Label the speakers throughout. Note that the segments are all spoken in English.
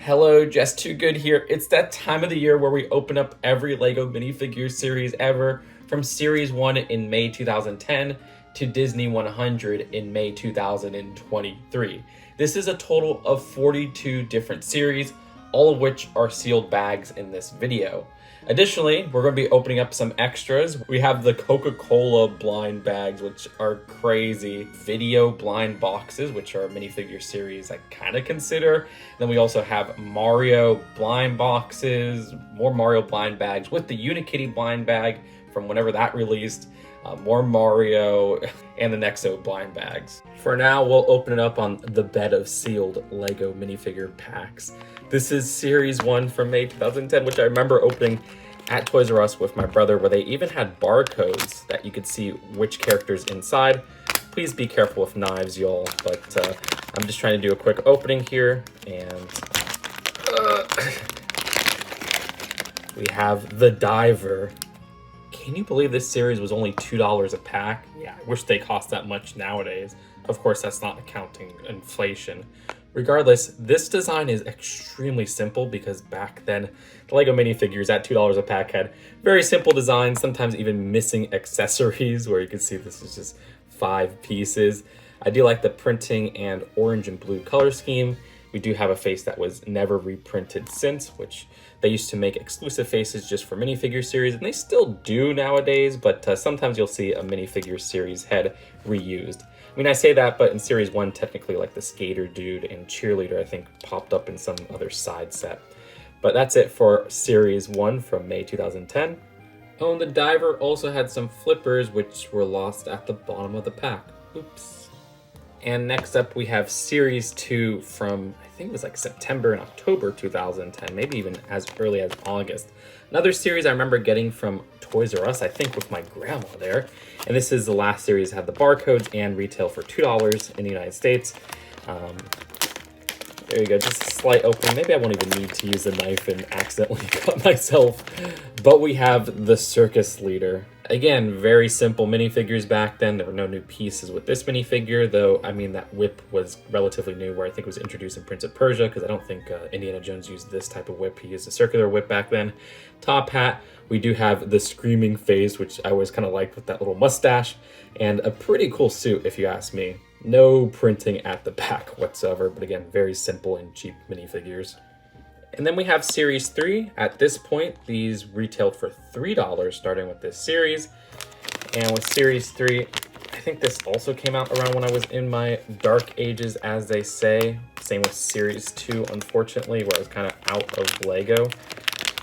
Speaker 1: Hello, Just Too Good here. It's that time of the year where we open up every LEGO minifigure series ever, from Series 1 in May 2010 to Disney 100 in May 2023. This is a total of 42 different series, all of which are sealed bags in this video. Additionally, we're going to be opening up some extras. We have the Coca-Cola blind bags, which are crazy. Vidiyo blind boxes, which are a minifigure series I kind of consider. Then we also have Mario blind boxes, more Mario blind bags with the Unikitty blind bag from whenever that released, more Mario, and the Nexo blind bags. For now, we'll open it up on the bed of sealed LEGO minifigure packs. This is Series 1 from May 2010, which I remember opening at Toys R Us with my brother, where they even had barcodes that you could see which characters inside. Please be careful with knives, y'all, but I'm just trying to do a quick opening here, and we have the Diver. Can you believe this series was only $2 a pack? Yeah, I wish they cost that much nowadays. Of course, that's not accounting inflation. Regardless, this design is extremely simple because back then, the LEGO minifigures at $2 a pack had very simple designs, sometimes even missing accessories, where you can see this is just 5 pieces. I do like the printing and orange and blue color scheme. We do have a face that was never reprinted since, which they used to make exclusive faces just for minifigure series, and they still do nowadays, but sometimes you'll see a minifigure series head reused. I mean, I say that, but in Series 1, technically, like the skater dude and cheerleader, I think, popped up in some other side set. But that's it for Series 1 from May 2010. Oh, and the Diver also had some flippers, which were lost at the bottom of the pack. Oops. And next up, we have Series 2 from, I think it was like September and October 2010, maybe even as early as August. Another series I remember getting from Toys R Us, I think with my grandma there. And this is the last series that had the barcodes and retail for $2 in the United States. There you go, just a slight opening. Maybe I won't even need to use a knife and accidentally cut myself. But we have the Circus Leader. Again, very simple minifigures back then. There were no new pieces with this minifigure, though, I mean, that whip was relatively new, where I think it was introduced in Prince of Persia, because I don't think Indiana Jones used this type of whip. He used a circular whip back then. Top hat, we do have the screaming face, which I always kind of liked with that little mustache, and a pretty cool suit, if you ask me. No printing at the back whatsoever, but again, very simple and cheap minifigures. And then we have Series 3. At this point, these retailed for $3 starting with this series. And with Series 3, I think this also came out around when I was in my dark ages, as they say. Same with Series 2, unfortunately, where I was kind of out of LEGO.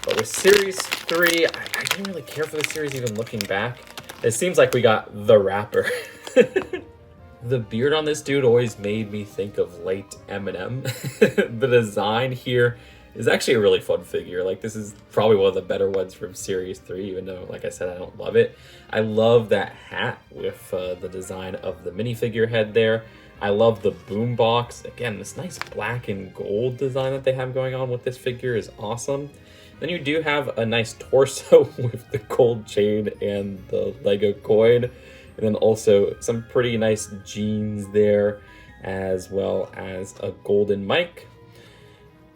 Speaker 1: But with Series 3, I didn't really care for the series even looking back. It seems like we got the rapper. The beard on this dude always made me think of late Eminem. The design here is actually a really fun figure. Like, this is probably one of the better ones from Series 3, even though, like I said, I don't love it. I love that hat with the design of the minifigure head there. I love the boombox. Again, this nice black and gold design that they have going on with this figure is awesome. Then you do have a nice torso with the gold chain and the LEGO coin. And then also some pretty nice jeans there, as well as a golden mic,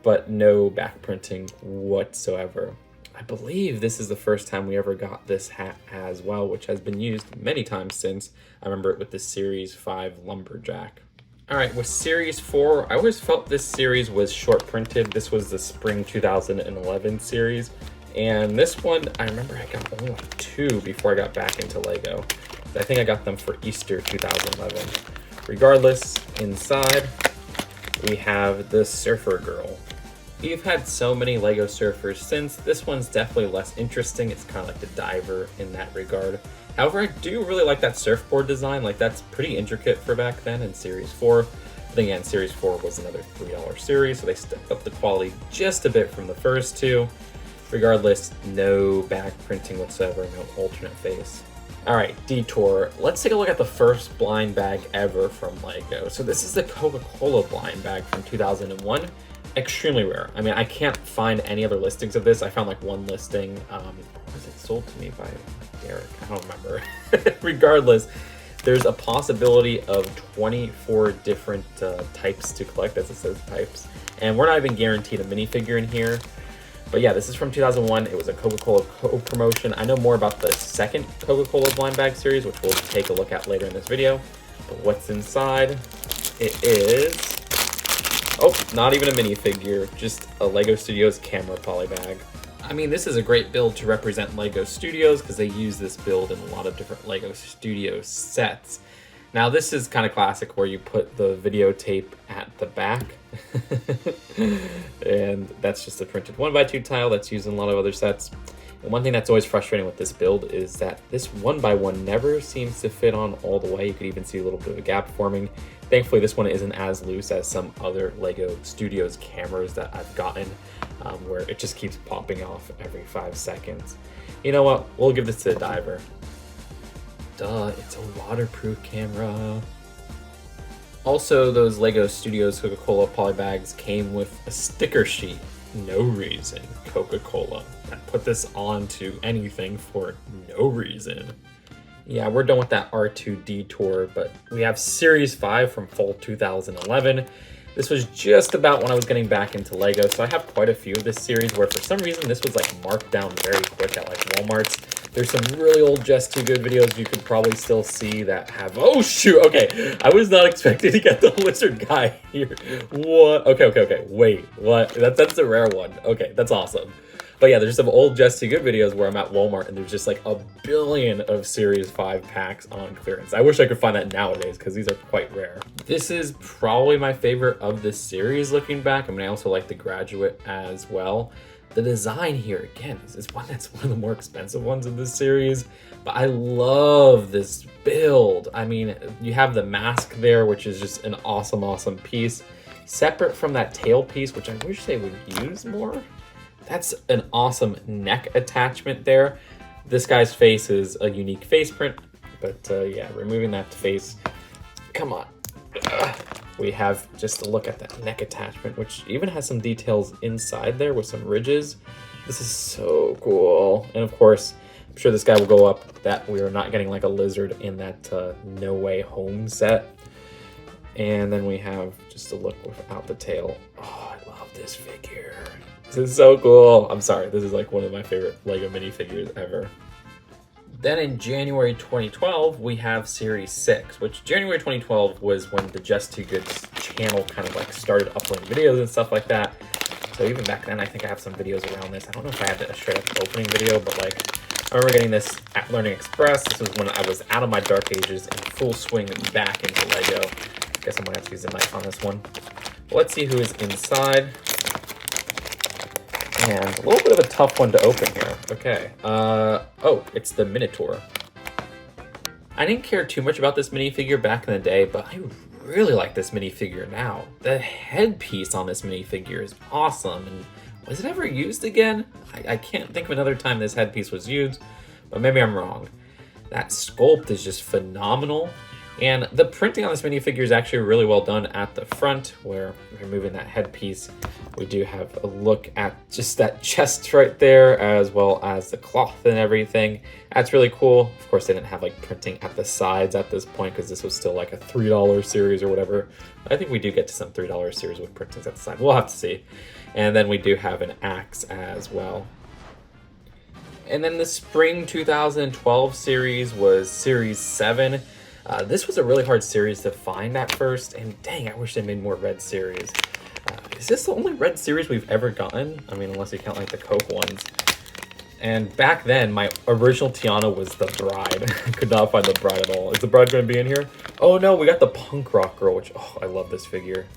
Speaker 1: but no back printing whatsoever. I believe this is the first time we ever got this hat as well, which has been used many times since. I remember it with the Series 5 Lumberjack. All right, with Series 4, I always felt this series was short printed. This was the Spring 2011 series. And this one, I remember I got only like 2 before I got back into LEGO. I think I got them for Easter 2011. Regardless, inside, we have the Surfer Girl. We've had so many LEGO surfers since. This one's definitely less interesting. It's kind of like the Diver in that regard. However, I do really like that surfboard design. Like, that's pretty intricate for back then in Series 4. But again, Series 4 was another $3 series, so they stepped up the quality just a bit from the first 2. Regardless, no back printing whatsoever, no alternate face. All right, Detour. Let's take a look at the first blind bag ever from LEGO. So this is the Coca-Cola blind bag from 2001. Extremely rare. I mean, I can't find any other listings of this. I found like one listing. Was it sold to me by Derek? I don't remember. Regardless, There's a possibility of 24 different types to collect, as it says types. And we're not even guaranteed a minifigure in here. But yeah, this is from 2001. It was a Coca-Cola co-promotion. I know more about the second Coca-Cola blind bag series, which we'll take a look at later in this video. But what's inside? It is... oh, not even a minifigure, just a LEGO Studios camera poly bag. I mean, this is a great build to represent LEGO Studios because they use this build in a lot of different LEGO Studios sets. Now, this is kind of classic where you put the videotape at the back. And that's just a printed 1x2 tile that's used in a lot of other sets. And one thing that's always frustrating with this build is that this 1x1 never seems to fit on all the way. You could even see a little bit of a gap forming. Thankfully, this one isn't as loose as some other LEGO Studios cameras that I've gotten, where it just keeps popping off every 5 seconds. You know what? We'll give this to the diver. Duh, it's a waterproof camera. Also, those LEGO Studios Coca-Cola poly bags came with a sticker sheet. No reason, Coca-Cola. I put this onto anything for no reason. Yeah, we're done with that R2D tour, but we have Series 5 from fall 2011. This was just about when I was getting back into LEGO, so I have quite a few of this series where for some reason this was like marked down very quick at like Walmart's. There's some really old Just Too Good videos you could probably still see that have... oh shoot, okay. I was not expecting to get the lizard guy here. What? Okay, wait, what? That's a rare one. Okay, that's awesome. But yeah, there's some old Just Too Good videos where I'm at Walmart and there's just like a billion of Series 5 packs on clearance. I wish I could find that nowadays because these are quite rare. This is probably my favorite of this series looking back. I mean, I also like The Graduate as well. The design here, again, is one that's one of the more expensive ones in this series, but I love this build. I mean, you have the mask there, which is just an awesome piece. Separate from that tail piece, which I wish they would use more. That's an awesome neck attachment there. This guy's face is a unique face print, but yeah, removing that face, come on. We have just a look at that neck attachment, which even has some details inside there with some ridges. This is so cool. And of course, I'm sure this guy will go up that we are not getting like a lizard in that No Way Home set. And then we have just a look without the tail. Oh, I love this figure. This is so cool. I'm sorry, this is like one of my favorite LEGO minifigures ever. Then in January 2012, we have Series 6, which January 2012 was when the Just Too Good channel kind of like started uploading videos and stuff like that. So even back then, I think I have some videos around this. I don't know if I had a straight up opening video, but like, I remember getting this at Learning Express. This was when I was out of my dark ages and full swing back into LEGO. I guess I'm gonna have to use a knife on this one. But let's see who is inside. And a little bit of a tough one to open here. Okay. Oh, it's the Minotaur. I didn't care too much about this minifigure back in the day, but I really like this minifigure now. The headpiece on this minifigure is awesome. And was it ever used again? I can't think of another time this headpiece was used, but maybe I'm wrong. That sculpt is just phenomenal. And the printing on this minifigure is actually really well done at the front, where removing that headpiece, we do have a look at just that chest right there, as well as the cloth and everything. That's really cool. Of course, they didn't have like printing at the sides at this point because this was still like a $3 series or whatever. I think we do get to some $3 series with printings at the side. We'll have to see. And then we do have an axe as well. And then the spring 2012 series was Series 7. This was a really hard series to find at first, and dang, I wish they made more red series. Is this the only red series we've ever gotten? I mean, unless you count like the Coke ones. And back then, my original Tiana was the bride. I could not find the bride at all. Is the bride going to be in here? Oh no, we got the punk rock girl, which, oh, I love this figure.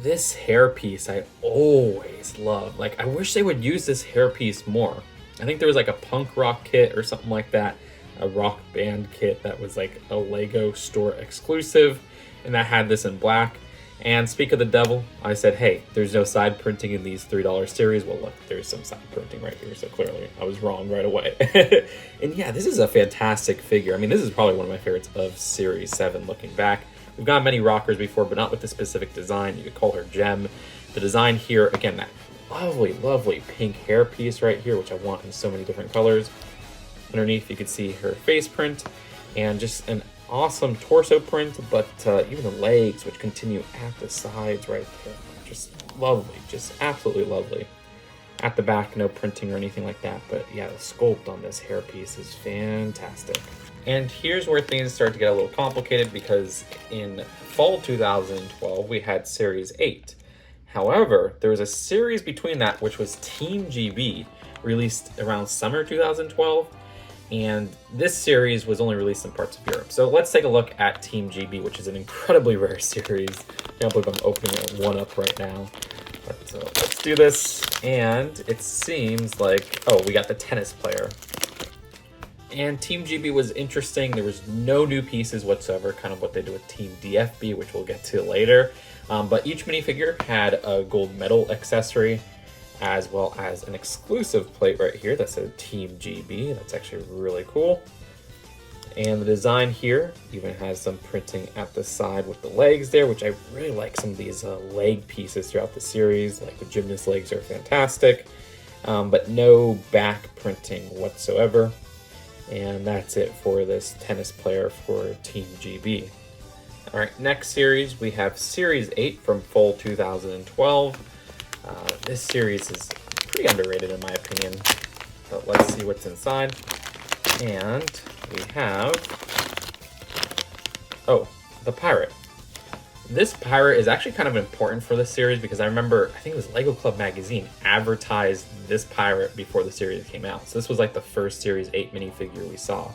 Speaker 1: This hairpiece I always love. Like, I wish they would use this hairpiece more. I think there was like a punk rock kit or something like that. A rock band kit that was like a LEGO store exclusive, and that had this in black. And speak of the devil, I said, hey, there's no side printing in these $3 series. Well, look, there's some side printing right here, so clearly I was wrong right away. And yeah, this is a fantastic figure. I mean, this is probably one of my favorites of Series 7 looking back. We've got many rockers before, but not with the specific design. You could call her Gem. The design here, again, that lovely pink hair piece right here, which I want in so many different colors. Underneath, you can see her face print and just an awesome torso print, but even the legs, which continue at the sides right there, just lovely, just absolutely lovely. At the back, no printing or anything like that, but yeah, the sculpt on this hairpiece is fantastic. And here's where things start to get a little complicated, because in fall 2012, we had Series 8. However, there was a series between that, which was Team GB, released around summer 2012, and this series was only released in parts of Europe. So let's take a look at Team GB, which is an incredibly rare series. I can't believe I'm opening one up right now. But let's do this, and it seems like, oh, we got the tennis player. And Team GB was interesting. There was no new pieces whatsoever, kind of what they did with Team DFB, which we'll get to later. But each minifigure had a gold medal accessory, as well as an exclusive plate right here that said Team GB. That's actually really cool. And the design here even has some printing at the side with the legs there, which I really like some of these leg pieces throughout the series. Like the gymnast legs are fantastic, but no back printing whatsoever. And that's it for this tennis player for Team GB. All right, next series, we have Series 8 from fall 2012. This series is pretty underrated in my opinion, but let's see what's inside. And we have, oh, the pirate. This pirate is actually kind of important for this series because I remember, I think it was Lego Club magazine advertised this pirate before the series came out. So this was like the first Series 8 minifigure we saw.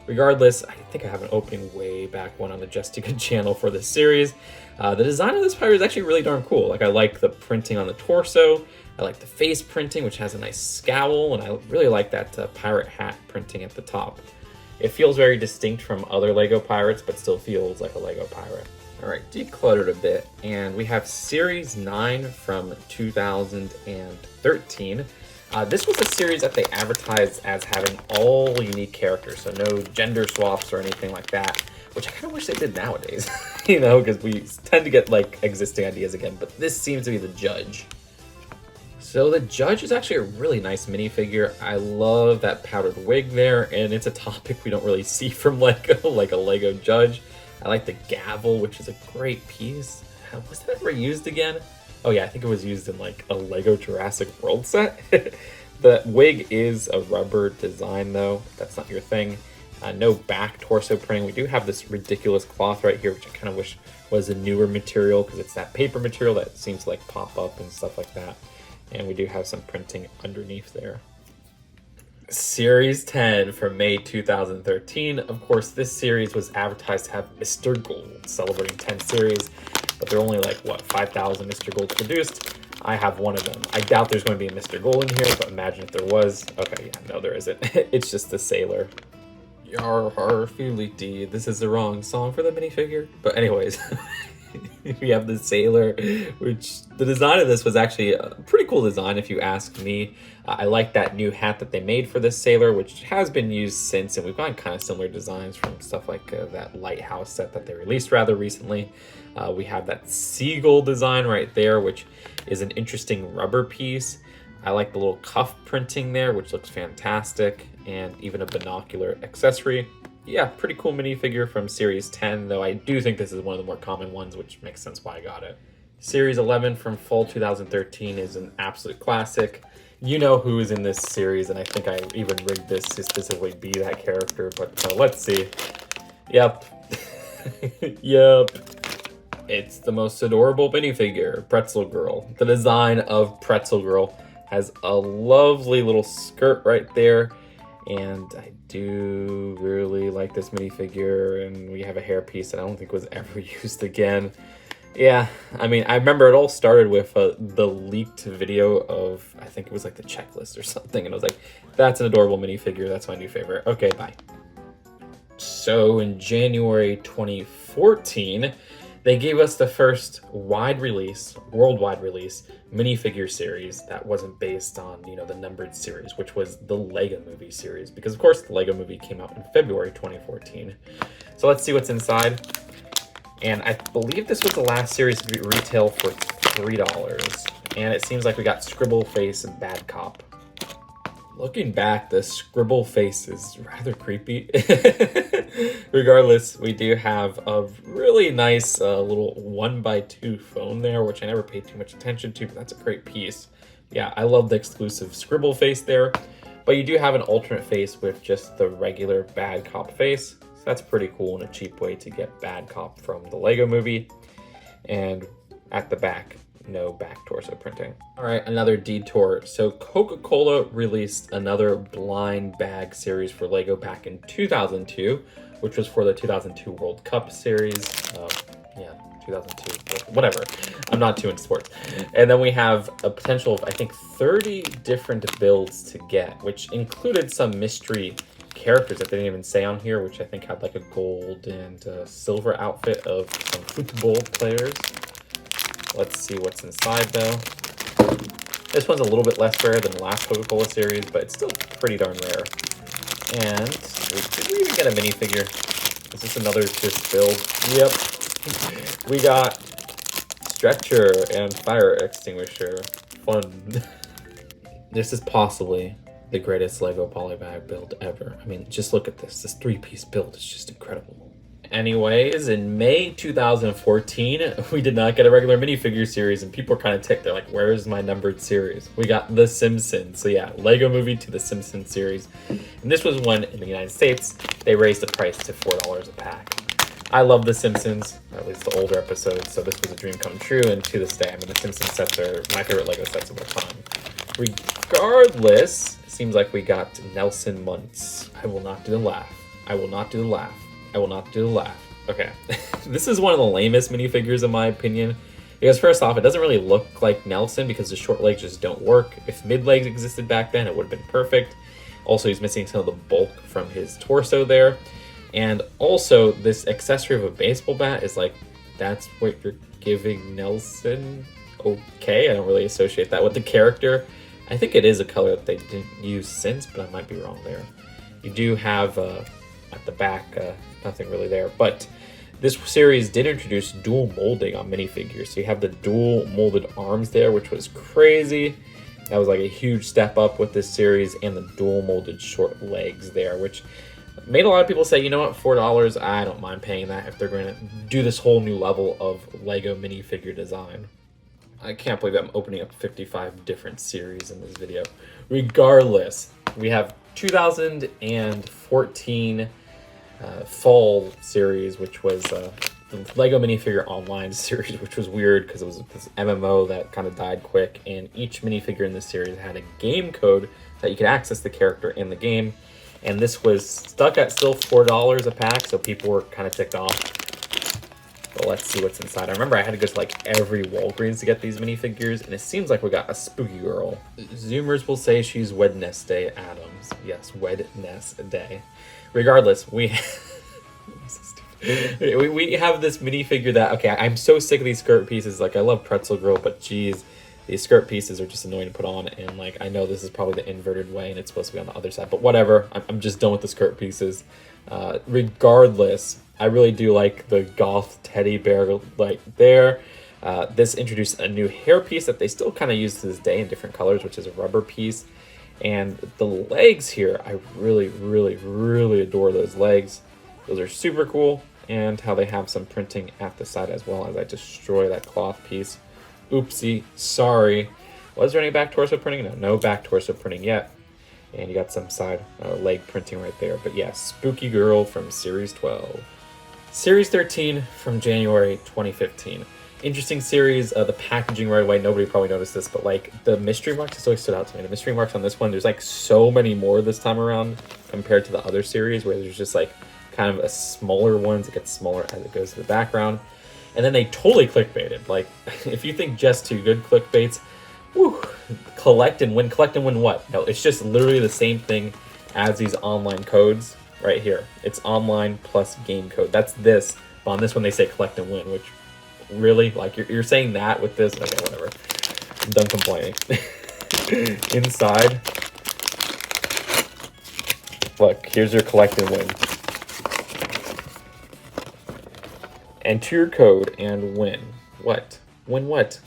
Speaker 1: Regardless, I think I have an opening way back one on the Just Too Good channel for this series. The design of this pirate is actually really darn cool. Like, I like the printing on the torso. I like the face printing, which has a nice scowl, and I really like that pirate hat printing at the top. It feels very distinct from other Lego pirates, but still feels like a Lego pirate. All right, decluttered a bit, and we have Series 9 from 2013. This was a series that they advertised as having all unique characters, so no gender swaps or anything like that, which I kind of wish they did nowadays, you know, because we tend to get like existing ideas again, but this seems to be the judge. So the judge is actually a really nice minifigure. I love that powdered wig there, and it's a topic we don't really see from Lego, like a Lego judge. I like the gavel, which is a great piece. Was that ever used again? Oh yeah, I think it was used in like a Lego Jurassic World set. The wig is a rubber design though, if that's not your thing. No back torso printing. We do have this ridiculous cloth right here, which I kind of wish was a newer material because it's that paper material that seems to like pop up and stuff like that. And we do have some printing underneath there. Series 10 from May 2013. Of course, this series was advertised to have Mr. Gold, celebrating 10 series, but there are only like, what, 5,000 Mr. Golds produced? I have one of them. I doubt there's going to be a Mr. Gold in here, but imagine if there was. Okay, yeah, no, there isn't. It's just the sailor. Yar har fility. This is the wrong song for the minifigure. But anyways, we have the sailor, which the design of this was actually a pretty cool design if you ask me. I like that new hat that they made for this sailor, which has been used since, and we've gotten kind of similar designs from stuff like that lighthouse set that they released rather recently. We have that seagull design right there, which is an interesting rubber piece. I like the little cuff printing there, which looks fantastic, and even a binocular accessory. Yeah, pretty cool minifigure from Series 10, though I do think this is one of the more common ones, which makes sense why I got it. Series 11 from fall 2013 is an absolute classic. You know who is in this series, and I think I even rigged this to specifically be that character, but let's see. Yep. Yep. It's the most adorable minifigure, Pretzel Girl. The design of Pretzel Girl has a lovely little skirt right there, and I do really like this minifigure, and we have a hairpiece that I don't think was ever used again. Yeah, I mean, I remember it all started with the leaked video of, I think it was like the checklist or something, and I was like, that's an adorable minifigure, that's my new favorite. Okay, bye. So in January 2014, they gave us the first worldwide release minifigure series that wasn't based on, you know, the numbered series, which was the Lego Movie series, because of course the Lego Movie came out in February 2014. So let's see what's inside. And I believe this was the last series to be retail for $3. And it seems like we got Scribble Face and Bad Cop. Looking back, the scribble face is rather creepy. Regardless, we do have a really nice little 1x2 phone there, which I never paid too much attention to, but that's a great piece. Yeah, I love the exclusive scribble face there, but you do have an alternate face with just the regular bad cop face. So that's pretty cool and a cheap way to get bad cop from the Lego movie. And at the back, no back torso printing. All right, another detour. So Coca-Cola released another blind bag series for Lego back in 2002, which was for the 2002 World Cup series. Yeah, 2002, whatever. I'm not too into sports. And then we have a potential of, I think, 30 different builds to get, which included some mystery characters that they didn't even say on here, which I think had like a gold and silver outfit of some football players. Let's see what's inside though. This one's a little bit less rare than the last Coca-Cola series, but it's still pretty darn rare. And did we even get a minifigure? Is this another just build? Yep. We got stretcher and fire extinguisher. Fun. This is possibly the greatest Lego polybag build ever. I mean, just look at this. This 3-piece build is just incredible. Anyways, in May 2014, we did not get a regular minifigure series, and people were kind of ticked. They're like, where's my numbered series? We got The Simpsons. So yeah, Lego movie to The Simpsons series. And this was one in the United States. They raised the price to $4 a pack. I love The Simpsons, or at least the older episodes, so this was a dream come true, and to this day, I mean, the Simpsons sets are my favorite Lego sets of all time. Regardless, it seems like we got Nelson Muntz. I will not do the laugh. I will not do the laugh. I will not do the laugh. Okay. This is one of the lamest minifigures in my opinion. Because first off, it doesn't really look like Nelson because the short legs just don't work. If mid legs existed back then, it would have been perfect. Also, he's missing some of the bulk from his torso there. And also, this accessory of a baseball bat is like, that's what you're giving Nelson? Okay, I don't really associate that with the character. I think it is a color that they didn't use since, but I might be wrong there. You do have, at the back, nothing really there, but this series did introduce dual molding on minifigures. So you have the dual molded arms there, which was crazy. That was like a huge step up with this series, and the dual molded short legs there, which made a lot of people say, you know what, $4, I don't mind paying that if they're going to do this whole new level of Lego minifigure design. I can't believe I'm opening up 55 different series in this video. Regardless, we have 2014 fall series, which was the Lego Minifigure Online series, which was weird because it was this MMO that kind of died quick, and each minifigure in this series had a game code that you could access the character in the game, and this was stuck at still $4 a pack, so people were kind of ticked off. But let's see what's inside. I remember I had to go to like every Walgreens to get these minifigures, and it seems like we got a spooky girl. Zoomers will say she's Wednesday Addams. Yes, Wednesday. Regardless, we have this minifigure that, okay, I'm so sick of these skirt pieces. Like, I love Pretzel Girl, but geez, these skirt pieces are just annoying to put on. And like, I know this is probably the inverted way and it's supposed to be on the other side, but whatever. I'm just done with the skirt pieces. Regardless, I really do like the goth teddy bear like there. This introduced a new hair piece that they still kind of use to this day in different colors, which is a rubber piece. And the legs here, I really, really, really adore those legs. Those are super cool. And how they have some printing at the side as well as I destroy that cloth piece. Oopsie, sorry. Was there any back torso printing? No, no back torso printing yet. And you got some side leg printing right there. But yeah, Spooky Girl from Series 12. Series 13 from January 2015. Interesting series. The packaging right away, nobody probably noticed this, but like the mystery marks just always stood out to me. The mystery marks on this one, there's like so many more this time around compared to the other series where there's just like kind of a smaller ones. It gets smaller as it goes to the background. And then they totally clickbaited. Like, if you think just too good clickbaits, whew, collect and win what? No, it's just literally the same thing as these online codes right here. It's online plus game code. That's this. But on this one, they say collect and win, which really, like, you're saying that with this? Okay, whatever. I'm done complaining. Inside, look, here's your collect and win. Enter your code and win. What? Win what?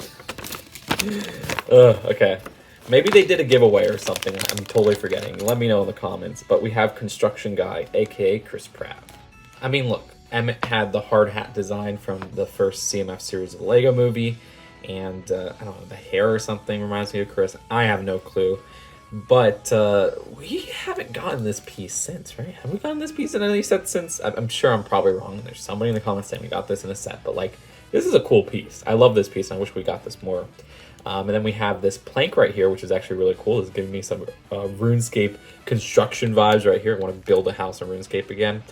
Speaker 1: Okay. Maybe they did a giveaway or something. I'm totally forgetting. Let me know in the comments. But we have Construction Guy, aka Chris Pratt. I mean, look, Emmett had the hard hat design from the first CMF series of the Lego movie. And, I don't know, the hair or something reminds me of Chris. I have no clue. But we haven't gotten this piece since, right? Have we gotten this piece in any set since? I'm sure I'm probably wrong. There's somebody in the comments saying we got this in a set. But, like, this is a cool piece. I love this piece. I wish we got this more. And then we have this plank right here, which is actually really cool. It's giving me some RuneScape construction vibes right here. I want to build a house in RuneScape again.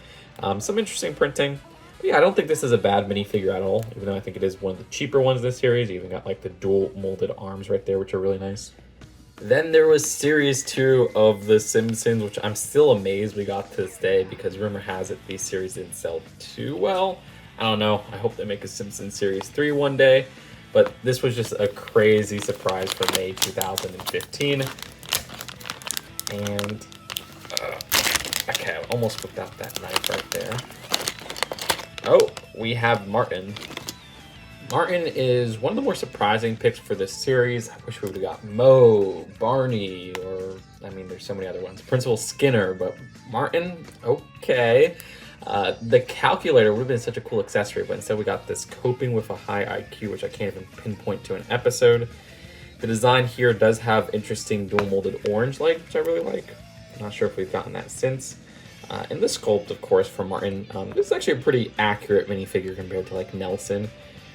Speaker 1: Some interesting printing. But yeah, I don't think this is a bad minifigure at all, even though I think it is one of the cheaper ones in this series. You even got like the dual molded arms right there, which are really nice. Then there was Series 2 of The Simpsons, which I'm still amazed we got to this day because rumor has it these series didn't sell too well. I don't know. I hope they make a Simpsons Series 3 one day. But this was just a crazy surprise for May 2015. And, okay, I almost whipped out that knife right there. Oh, we have Martin. Martin is one of the more surprising picks for this series. I wish we would have got Moe, Barney, or, I mean, there's so many other ones. Principal Skinner, but Martin, okay. The calculator would have been such a cool accessory, but instead we got this coping with a high IQ, which I can't even pinpoint to an episode. The design here does have interesting dual molded orange light, which I really like. I'm not sure if we've gotten that since. And the sculpt, of course, for Martin. This is actually a pretty accurate minifigure compared to like Nelson.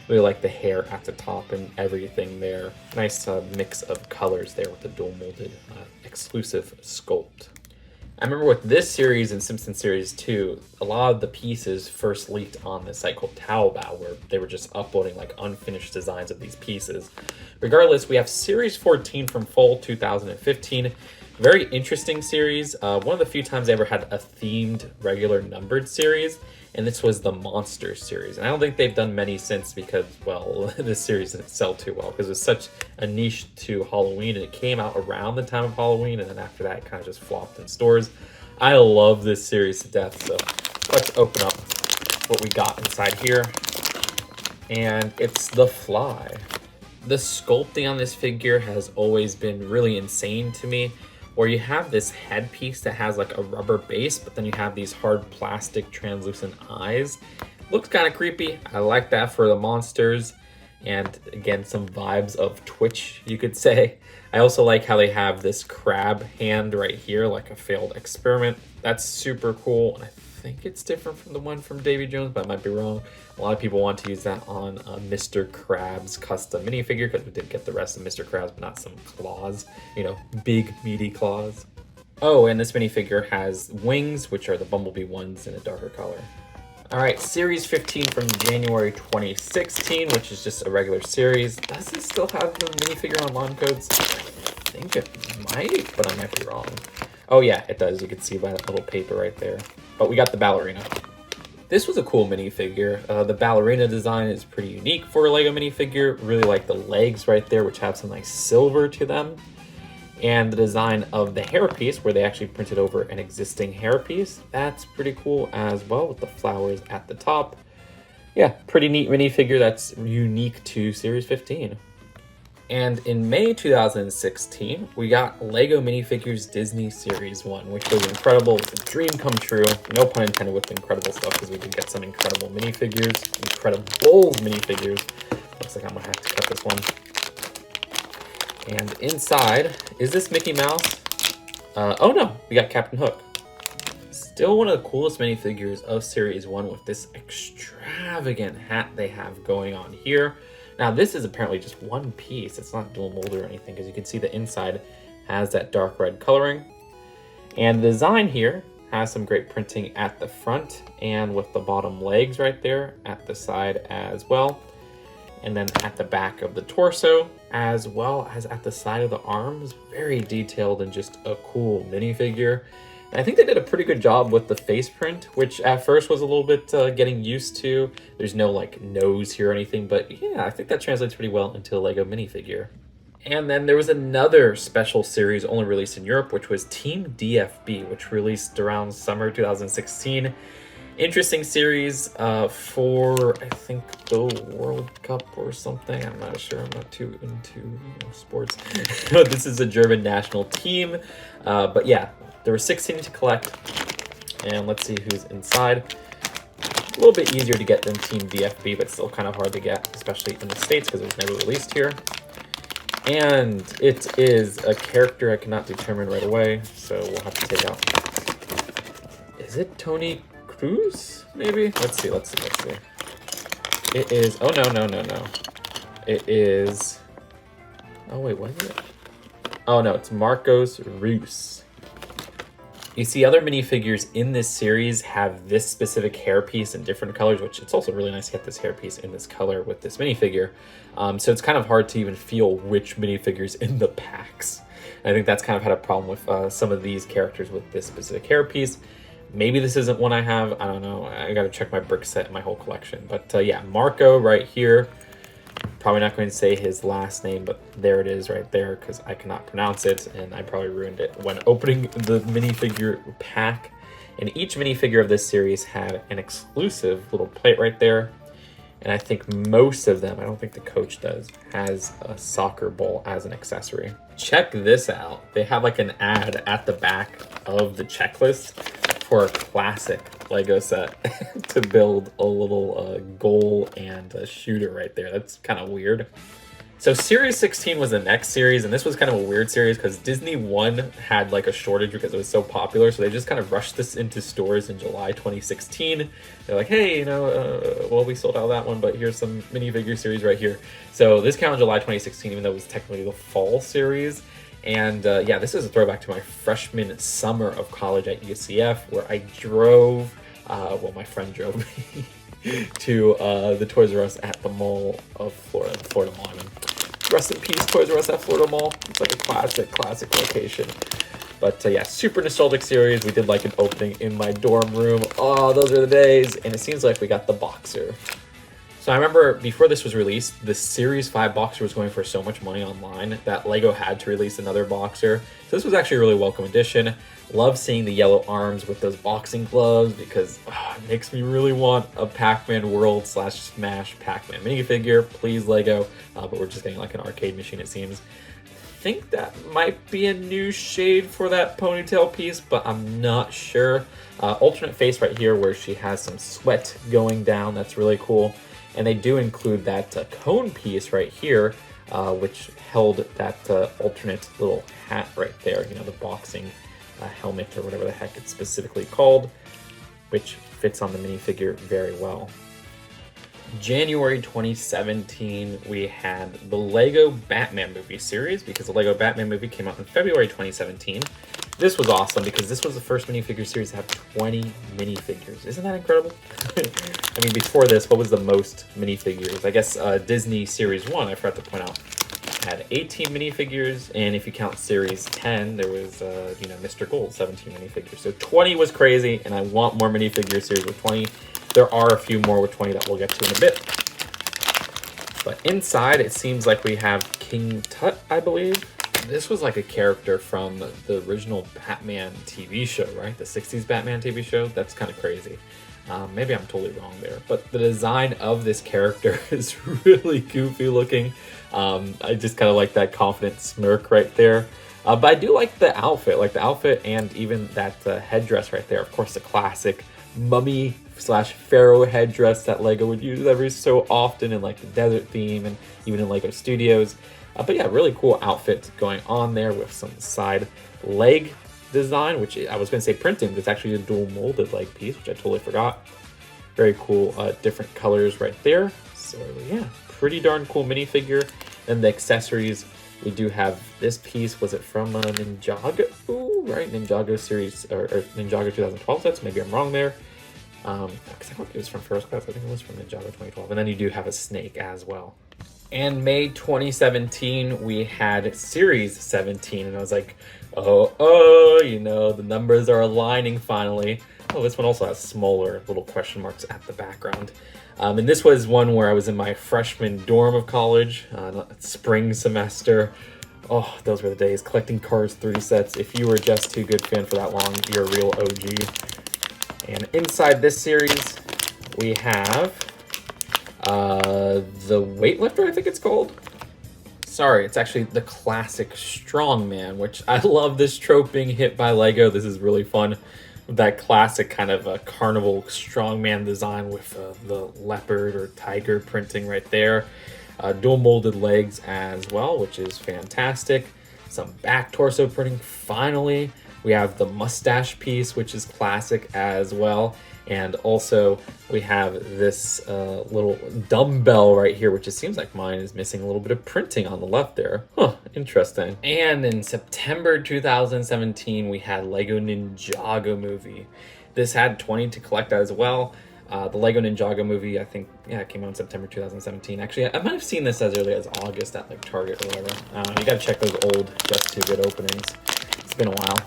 Speaker 1: Really like the hair at the top and everything there. Nice mix of colors there with the dual molded exclusive sculpt. I remember with this series and Simpsons Series 2, a lot of the pieces first leaked on this site called Taobao, where they were just uploading like unfinished designs of these pieces. Regardless, we have Series 14 from fall 2015. Very interesting series. One of the few times I ever had a themed regular numbered series, and this was the Monster series. And I don't think they've done many since because, well, this series didn't sell too well because it was such a niche to Halloween, and it came out around the time of Halloween, and then after that, it kind of just flopped in stores. I love this series to death, so let's open up what we got inside here. And it's the Fly. The sculpting on this figure has always been really insane to me, where you have this headpiece that has like a rubber base, but then you have these hard plastic translucent eyes. Looks kind of creepy. I like that for the monsters. And again, some vibes of Twitch, you could say. I also like how they have this crab hand right here, like a failed experiment. That's super cool. And I think it's different from the one from Davy Jones, but I might be wrong. A lot of people want to use that on Mr. Krabs custom minifigure because we did get the rest of Mr. Krabs, but not some claws, you know, big meaty claws. Oh, and this minifigure has wings, which are the Bumblebee ones in a darker color. All right, Series 15 from January 2016, which is just a regular series. Does it still have the minifigure on line codes? I think it might, but I might be wrong. Oh yeah, it does. You can see by that little paper right there. But we got the ballerina. This was a cool minifigure. The ballerina design is pretty unique for a Lego minifigure. Really like the legs right there, which have some nice silver to them. And the design of the hairpiece, where they actually printed over an existing hairpiece. That's pretty cool as well, with the flowers at the top. Yeah, pretty neat minifigure that's unique to Series 15. And in May 2016, we got Lego Minifigures Disney Series 1, which was incredible. It was a dream come true. No pun intended with incredible stuff, because we did get some incredible minifigures. Incredible minifigures. Looks like I'm going to have to cut this one. And inside, is this Mickey Mouse? Oh no, we got Captain Hook. Still one of the coolest minifigures of Series 1 with this extravagant hat they have going on here. Now this is apparently just one piece. It's not dual molded or anything, because you can see the inside has that dark red coloring. And the design here has some great printing at the front and with the bottom legs right there at the side as well. And then at the back of the torso, as well as at the side of the arms. Very detailed and just a cool minifigure. And I think they did a pretty good job with the face print, which at first was a little bit getting used to. There's no like nose here or anything, but yeah, I think that translates pretty well into a Lego minifigure. And then there was another special series only released in Europe, which was Team DFB, which released around summer 2016. Interesting series for, I think, the World Cup or something. I'm not sure. I'm not too into sports. This is a German national team. But yeah, there were 16 to collect. And let's see who's inside. A little bit easier to get than Team DFB, but still kind of hard to get, especially in the States because it was never released here. And it is a character I cannot determine right away, so we'll have to take out. Is it Tony Cruz? Maybe? Let's see. It is. Oh, no. It is. Oh, wait, what is it? Oh, no, it's Marcos Reus. You see, other minifigures in this series have this specific hairpiece in different colors, which it's also really nice to get this hairpiece in this color with this minifigure. So it's kind of hard to even feel which minifigure's in the packs. And I think that's kind of had a problem with some of these characters with this specific hairpiece. Maybe this isn't one I have. I don't know. I got to check my brick set and my whole collection. But yeah, Marco right here. Probably not going to say his last name, but there it is right there because I cannot pronounce it, and I probably ruined it when opening the minifigure pack. And each minifigure of this series had an exclusive little plate right there. And I think most of them, I don't think the coach does, has a soccer ball as an accessory. Check this out. They have like an ad at the back of the checklist for a classic Lego set to build a little goal and a shooter right there. That's kind of weird. So Series 16 was the next series, and this was kind of a weird series because Disney 1 had like a shortage because it was so popular, so they just kind of rushed this into stores in July 2016. They're like, hey, well, we sold out that one, but here's some minifigure series right here. So this came out in July 2016, even though it was technically the fall series. And yeah, this is a throwback to my freshman summer of college at UCF, where I drove, well, my friend drove me to the Toys R Us at the Mall of Florida, the Florida Mall. I mean, rest in peace, Toys R Us at Florida Mall. It's like a classic location. But yeah, super nostalgic series. We did like an opening in my dorm room. Oh, those are the days. And it seems like we got the boxer. So I remember before this was released, the Series 5 boxer was going for so much money online that LEGO had to release another boxer. So this was actually a really welcome addition. Love seeing the yellow arms with those boxing gloves because it makes me really want a Pac-Man World / Smash Pac-Man minifigure. Please, LEGO. But we're just getting like an arcade machine, it seems. I think that might be a new shade for that ponytail piece, but I'm not sure. Alternate face right here where she has some sweat going down. That's really cool. And they do include that cone piece right here, which held that alternate little hat right there, you know, the boxing helmet or whatever the heck it's specifically called, which fits on the minifigure very well. January 2017, we had the Lego Batman movie series because the Lego Batman movie came out in February 2017. This was awesome because this was the first minifigure series to have 20 minifigures. Isn't that incredible? I mean, before this, what was the most minifigures? I guess Disney Series 1, I forgot to point out, had 18 minifigures. And if you count Series 10, there was, Mr. Gold, 17 minifigures. So 20 was crazy, and I want more minifigure series with 20. There are a few more with 20 that we'll get to in a bit. But inside, it seems like we have King Tut, I believe. This was like a character from the original Batman TV show, right? The 60s Batman TV show. That's kind of crazy. Maybe I'm totally wrong there. But the design of this character is really goofy looking. I just kind of like that confident smirk right there. But I do like the outfit and even that headdress right there. Of course, the classic mummy / pharaoh headdress that LEGO would use every so often in like the desert theme and even in LEGO Studios. But yeah, really cool outfit going on there with some side leg design, which I was going to say printing, but it's actually a dual molded leg piece, which I totally forgot. Very cool, different colors right there. So yeah, pretty darn cool minifigure. And the accessories, we do have this piece. Was it from Ninjago? Ooh, right, Ninjago series or Ninjago 2012 sets. Maybe I'm wrong there. Because I don't think it was from First Class. I think it was from Ninjago 2012. And then you do have a snake as well. And May 2017, we had Series 17, and I was like, the numbers are aligning finally. Oh, this one also has smaller little question marks at the background. And this was one where I was in my freshman dorm of college, spring semester. Oh, those were the days, collecting Cars 3 sets. If you were just too good fan for that long, you're a real OG. And inside this series, we have the weightlifter, I think it's called. Sorry, it's actually the classic strongman, which I love this trope being hit by Lego. This is really fun. That classic kind of carnival strongman design with the leopard or tiger printing right there. Dual molded legs as well, which is fantastic. Some back torso printing, finally. We have the mustache piece, which is classic as well. And also we have this little dumbbell right here, which it seems like mine is missing a little bit of printing on the left there. Huh, interesting. And in September 2017, we had Lego Ninjago movie. This had 20 to collect as well. The Lego Ninjago movie, I think, yeah, it came out in September 2017. Actually, I might have seen this as early as August at like Target or whatever. You gotta check those old Just Too Good openings. It's been a while.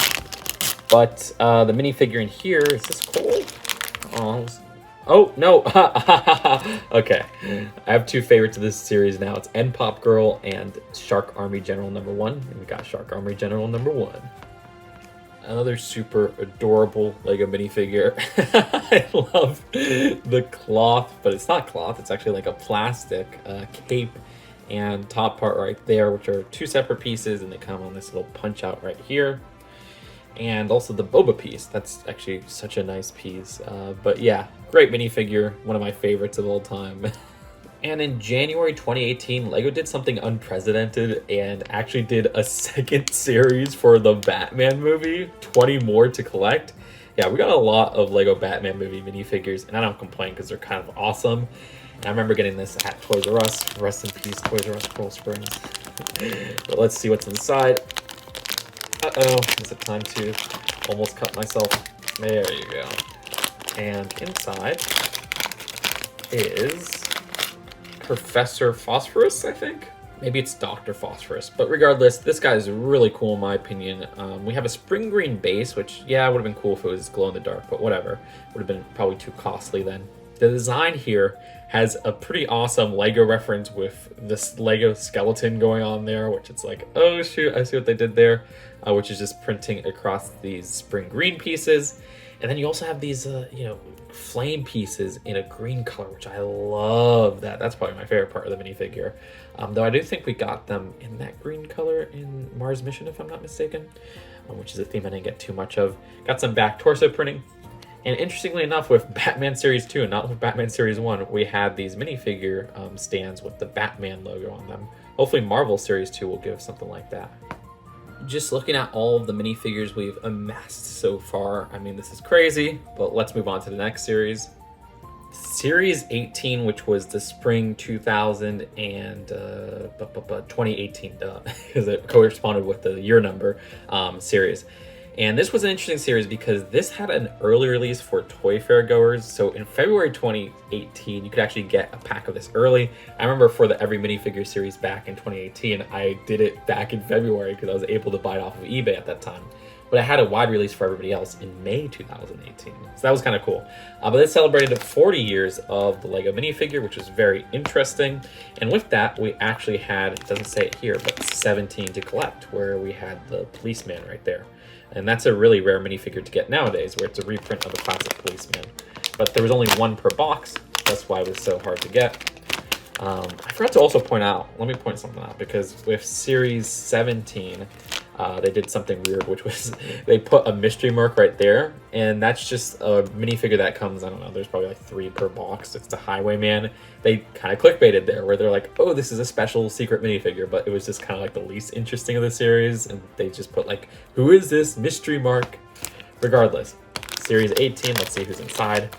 Speaker 1: But the minifigure in here, is this cool? Oh, no. Okay. I have two favorites of this series now. It's N Pop Girl and Shark Army General #1. And we got Shark Army General #1. Another super adorable Lego minifigure. I love the cloth, but it's not cloth. It's actually like a plastic cape and top part right there, which are two separate pieces, and they come on this little punch out right here. And also the boba piece. That's actually such a nice piece. But yeah, great minifigure. One of my favorites of all time. And in January 2018, Lego did something unprecedented and actually did a second series for the Batman movie. 20 more to collect. Yeah, we got a lot of Lego Batman movie minifigures, and I don't complain because they're kind of awesome. And I remember getting this at Toys R Us. Rest in peace, Toys R Us Coral Springs. But let's see what's inside. Uh-oh, is it time to almost cut myself? There you go. And inside is Professor Phosphorus, I think? Maybe it's Dr. Phosphorus. But regardless, this guy is really cool in my opinion. We have a spring green base, which, yeah, would have been cool if it was glow in the dark, but whatever. Would have been probably too costly then. The design here has a pretty awesome Lego reference with this Lego skeleton going on there, which it's like, oh shoot, I see what they did there, which is just printing across these spring green pieces. And then you also have these, flame pieces in a green color, which I love that. That's probably my favorite part of the minifigure. Though I do think we got them in that green color in Mars Mission, if I'm not mistaken, which is a theme I didn't get too much of. Got some back torso printing. And interestingly enough, with Batman Series 2 and not with Batman Series 1, we had these minifigure stands with the Batman logo on them. Hopefully Marvel Series 2 will give something like that. Just looking at all of the minifigures we've amassed so far, I mean, this is crazy, but let's move on to the next series. Series 18, which was the spring 2000 and 2018, because it corresponded with the year number series. And this was an interesting series because this had an early release for Toy Fair goers. So in February 2018, you could actually get a pack of this early. I remember for the Every Minifigure series back in 2018, I did it back in February because I was able to buy it off of eBay at that time. But I had a wide release for everybody else in May 2018. So that was kind of cool. But it celebrated 40 years of the Lego minifigure, which was very interesting. And with that, we actually had, it doesn't say it here, but 17 to collect, where we had the policeman right there. And that's a really rare minifigure to get nowadays, where it's a reprint of the classic policeman. But there was only one per box. That's why it was so hard to get. I forgot to also point out, let me point something out, because with Series 17, they did something weird, which was they put a mystery mark right there, and that's just a minifigure that comes, I don't know, there's probably like 3 per box. It's the Highwayman. They kind of clickbaited there, where they're like, oh, this is a special secret minifigure, but it was just kind of like the least interesting of the series, and they just put like, who is this mystery mark? Regardless, Series 18, let's see who's inside.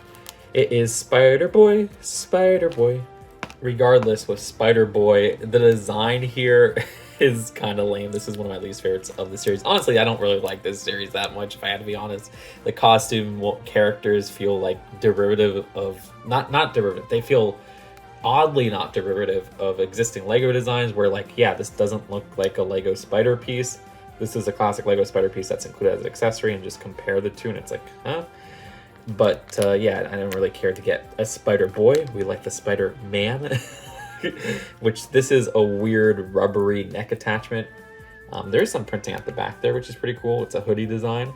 Speaker 1: It is Spider-Boy, Spider-Boy. Regardless, with Spider-Boy, the design here is kind of lame. This is one of my least favorites of the series. Honestly, I don't really like this series that much, if I had to be honest. The costume characters feel like derivative of, not derivative, they feel oddly not derivative of existing Lego designs, where like, yeah, this doesn't look like a Lego spider piece. This is a classic Lego spider piece that's included as an accessory, and just compare the two and it's like, huh? But yeah, I don't really care to get a Spider-Boy. We like the Spider-Man, which this is a weird rubbery neck attachment. There is some printing at the back there, which is pretty cool. It's a hoodie design.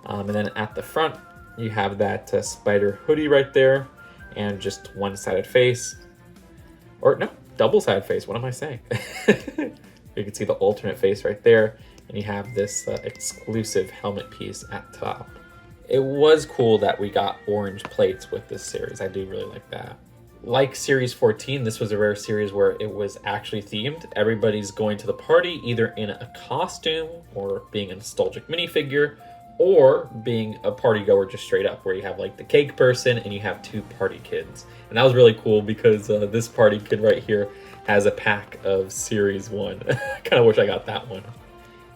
Speaker 1: And then at the front, You have that spider hoodie right there, and just one-sided face. Or no, double-sided face, what am I saying? You can see the alternate face right there, and you have this exclusive helmet piece at top. It was cool that we got orange plates with this series. I do really like that. Like Series 14, this was a rare series where it was actually themed. Everybody's going to the party either in a costume or being a nostalgic minifigure, or being a party goer just straight up, where you have like the cake person and you have two party kids. And that was really cool because this party kid right here has a pack of Series 1. Kind of wish I got that one.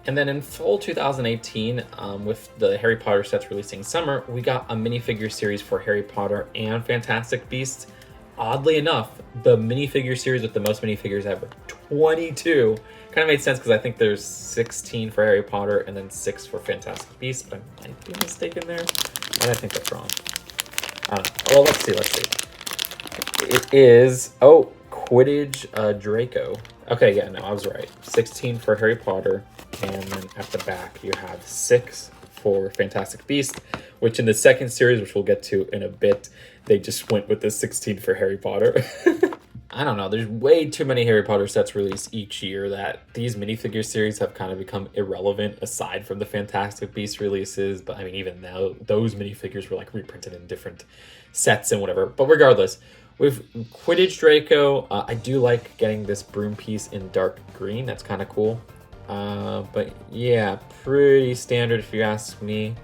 Speaker 1: And then in fall 2018, with the Harry Potter sets releasing summer, we got a minifigure series for Harry Potter and Fantastic Beasts. Oddly enough, the minifigure series with the most minifigures ever, 22. Kind of made sense because I think there's 16 for Harry Potter and then 6 for Fantastic Beasts, but I might be mistaken there. And I think that's wrong. Well, let's see. It is, Quidditch Draco. Okay, yeah, no, I was right. 16 for Harry Potter, and then at the back you have 6 for Fantastic Beasts, which in the second series, which we'll get to in a bit, they just went with the 16 for Harry Potter. I don't know, there's way too many Harry Potter sets released each year that these minifigure series have kind of become irrelevant aside from the Fantastic Beasts releases. But I mean, even now, those minifigures were like reprinted in different sets and whatever. But regardless, with Quidditch Draco, I do like getting this broom piece in dark green. That's kind of cool. But yeah, pretty standard if you ask me.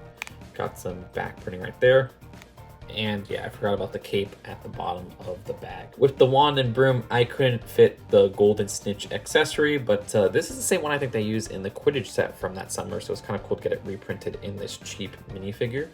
Speaker 1: Got some back printing right there. And yeah, I forgot about the cape at the bottom of the bag. With the wand and broom, I couldn't fit the golden snitch accessory, but this is the same one I think they used in the Quidditch set from that summer, so it's kind of cool to get it reprinted in this cheap minifigure.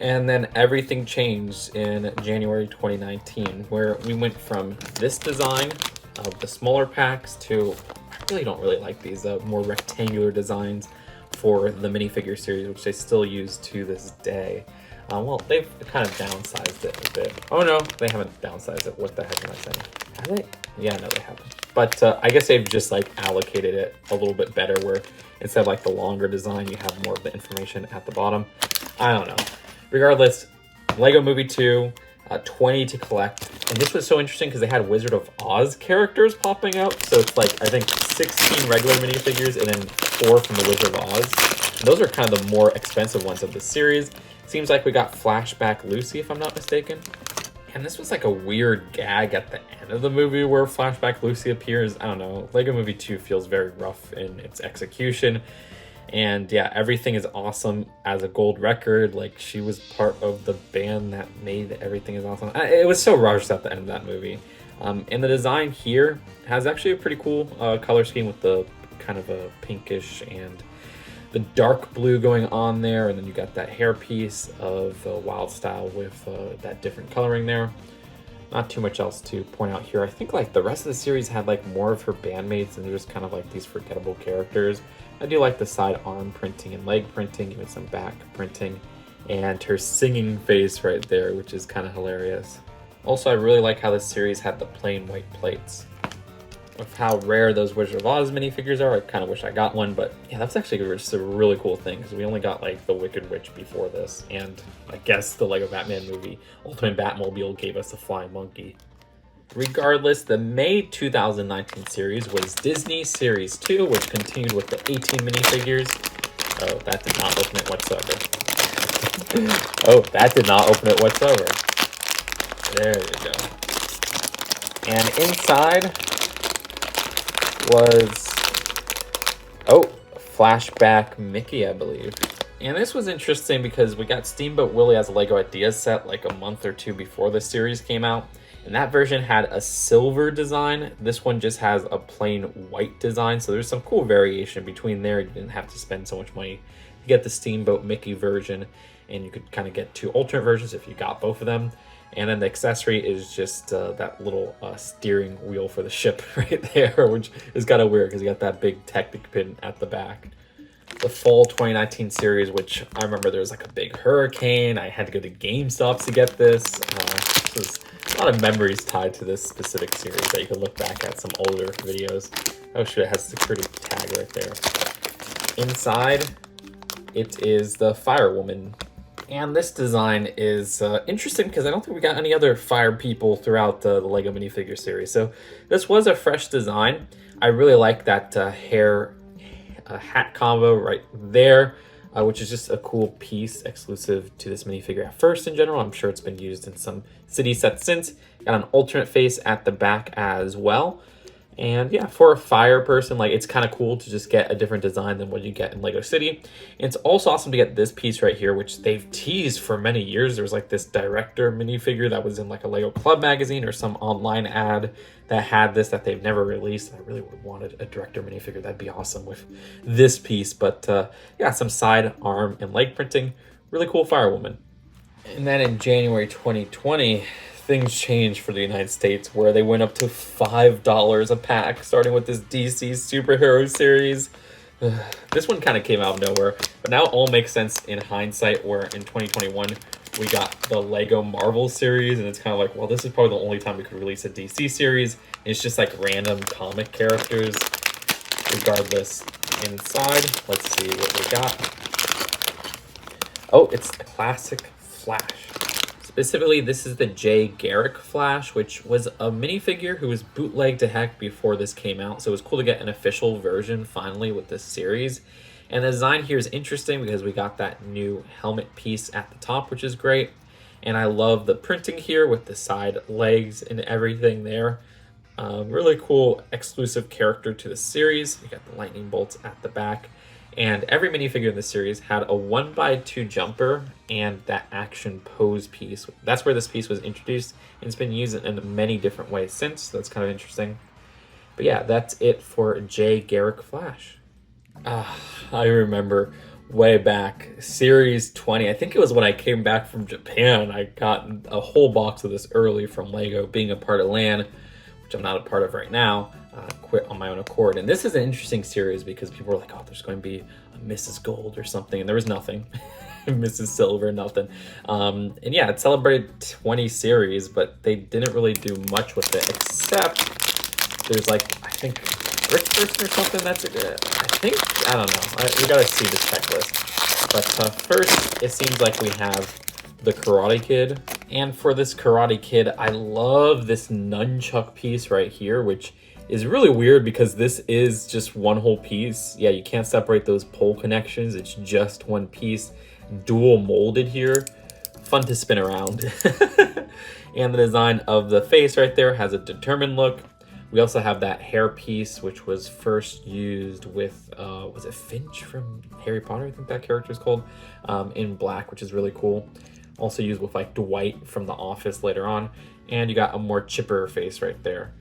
Speaker 1: And then everything changed in January 2019, where we went from this design of the smaller packs to, I really don't really like these more rectangular designs for the minifigure series, which they still use to this day. Well, they've kind of downsized it a bit. Oh no, they haven't downsized it. What the heck am I saying? Have they? Yeah, no, they haven't. But I guess they've just like allocated it a little bit better, where instead of like the longer design, you have more of the information at the bottom. I don't know. Regardless, Lego Movie 2, 20 to collect. And this was so interesting because they had Wizard of Oz characters popping out. So it's like, I think 16 regular minifigures and then 4 from the Wizard of Oz. And those are kind of the more expensive ones of the series. Seems like we got Flashback Lucy, if I'm not mistaken. And this was like a weird gag at the end of the movie where Flashback Lucy appears. I don't know. Lego Movie 2 feels very rough in its execution. And yeah, everything is awesome as a gold record. Like, she was part of the band that made Everything is Awesome. It was so rushed at the end of that movie. And the design here has actually a pretty cool color scheme with the kind of a pinkish and the dark blue going on there, and then you got that hairpiece of Wild Style with that different coloring there. Not too much else to point out here. I think like the rest of the series had like more of her bandmates, and they're just kind of like these forgettable characters. I do like the side arm printing and leg printing, even some back printing, and her singing face right there, which is kind of hilarious. Also, I really like how this series had the plain white plates. With how rare those Wizard of Oz minifigures are, I kind of wish I got one, but yeah, that's actually just a really cool thing, because we only got like the Wicked Witch before this, and I guess the Lego Batman movie Ultimate Batmobile gave us a flying monkey. Regardless, the May 2019 series was Disney Series 2, which continued with the 18 minifigures. Oh, that did not open it whatsoever. Oh, that did not open it whatsoever. There you go. And inside was, Flashback Mickey, I believe. And this was interesting because we got Steamboat Willie as a Lego Ideas set like a month or two before the series came out. And that version had a silver design. This one just has a plain white design. So there's some cool variation between there. You didn't have to spend so much money to get the Steamboat Mickey version. And you could kind of get 2 alternate versions if you got both of them. And then the accessory is just that little steering wheel for the ship right there, which is kind of weird because you got that big Technic pin at the back. The fall 2019 series, which I remember there was like a big hurricane. I had to go to GameStop to get this. There's a lot of memories tied to this specific series that you can look back at some older videos. Oh shit, it has a security tag right there. Inside, it is the Firewoman And this design is interesting because I don't think we got any other fire people throughout the LEGO minifigure series. So this was a fresh design. I really like that hair hat combo right there, which is just a cool piece exclusive to this minifigure at first in general. I'm sure it's been used in some city sets since. Got an alternate face at the back as well. And yeah, for a fire person, like, it's kind of cool to just get a different design than what you get in LEGO City. And it's also awesome to get this piece right here, which they've teased for many years. There was like this director minifigure that was in like a LEGO Club magazine or some online ad that had this that they've never released. I really would have wanted a director minifigure. That'd be awesome with this piece. But yeah, some side, arm, and leg printing. Really cool firewoman. And then in January 2020, things changed for the United States, where they went up to $5 a pack, starting with this DC superhero series. This one kind of came out of nowhere, but now it all makes sense in hindsight, where in 2021 we got the LEGO Marvel series, and it's kind of like, well, this is probably the only time we could release a DC series. It's just like random comic characters. Regardless, inside, let's see what we got. Oh, it's the classic Flash. Specifically, this is the Jay Garrick Flash, which was a minifigure who was bootlegged to heck before this came out. So it was cool to get an official version finally with this series. And the design here is interesting because we got that new helmet piece at the top, which is great. And I love the printing here with the side legs and everything there. Really cool exclusive character to the series. You got the lightning bolts at the back. And every minifigure in the series had a 1x2 jumper and that action pose piece. That's where this piece was introduced, and it's been used in many different ways since, so that's kind of interesting. But yeah, that's it for Jay Garrick Flash. I remember way back, Series 20, I think it was when I came back from Japan, I got a whole box of this early from LEGO, being a part of LAN, which I'm not a part of right now. Quit on my own accord. And this is an interesting series because people were like, oh, there's going to be a Mrs. Gold or something, and there was nothing. Mrs. Silver, nothing. And yeah, it celebrated 20 series, but they didn't really do much with it, except there's like, I think, Rick Person or something. That's a good, I don't know. We gotta see the checklist. But first, it seems like we have the Karate Kid. And for this Karate Kid, I love this nunchuck piece right here, which is really weird because this is just one whole piece. Yeah, you can't separate those pole connections. It's just one piece, dual molded here. Fun to spin around. And the design of the face right there has a determined look. We also have that hair piece, which was first used with, was it Finch from Harry Potter? I think that character is called, in black, which is really cool. Also used with like Dwight from The Office later on. And you got a more chipper face right there.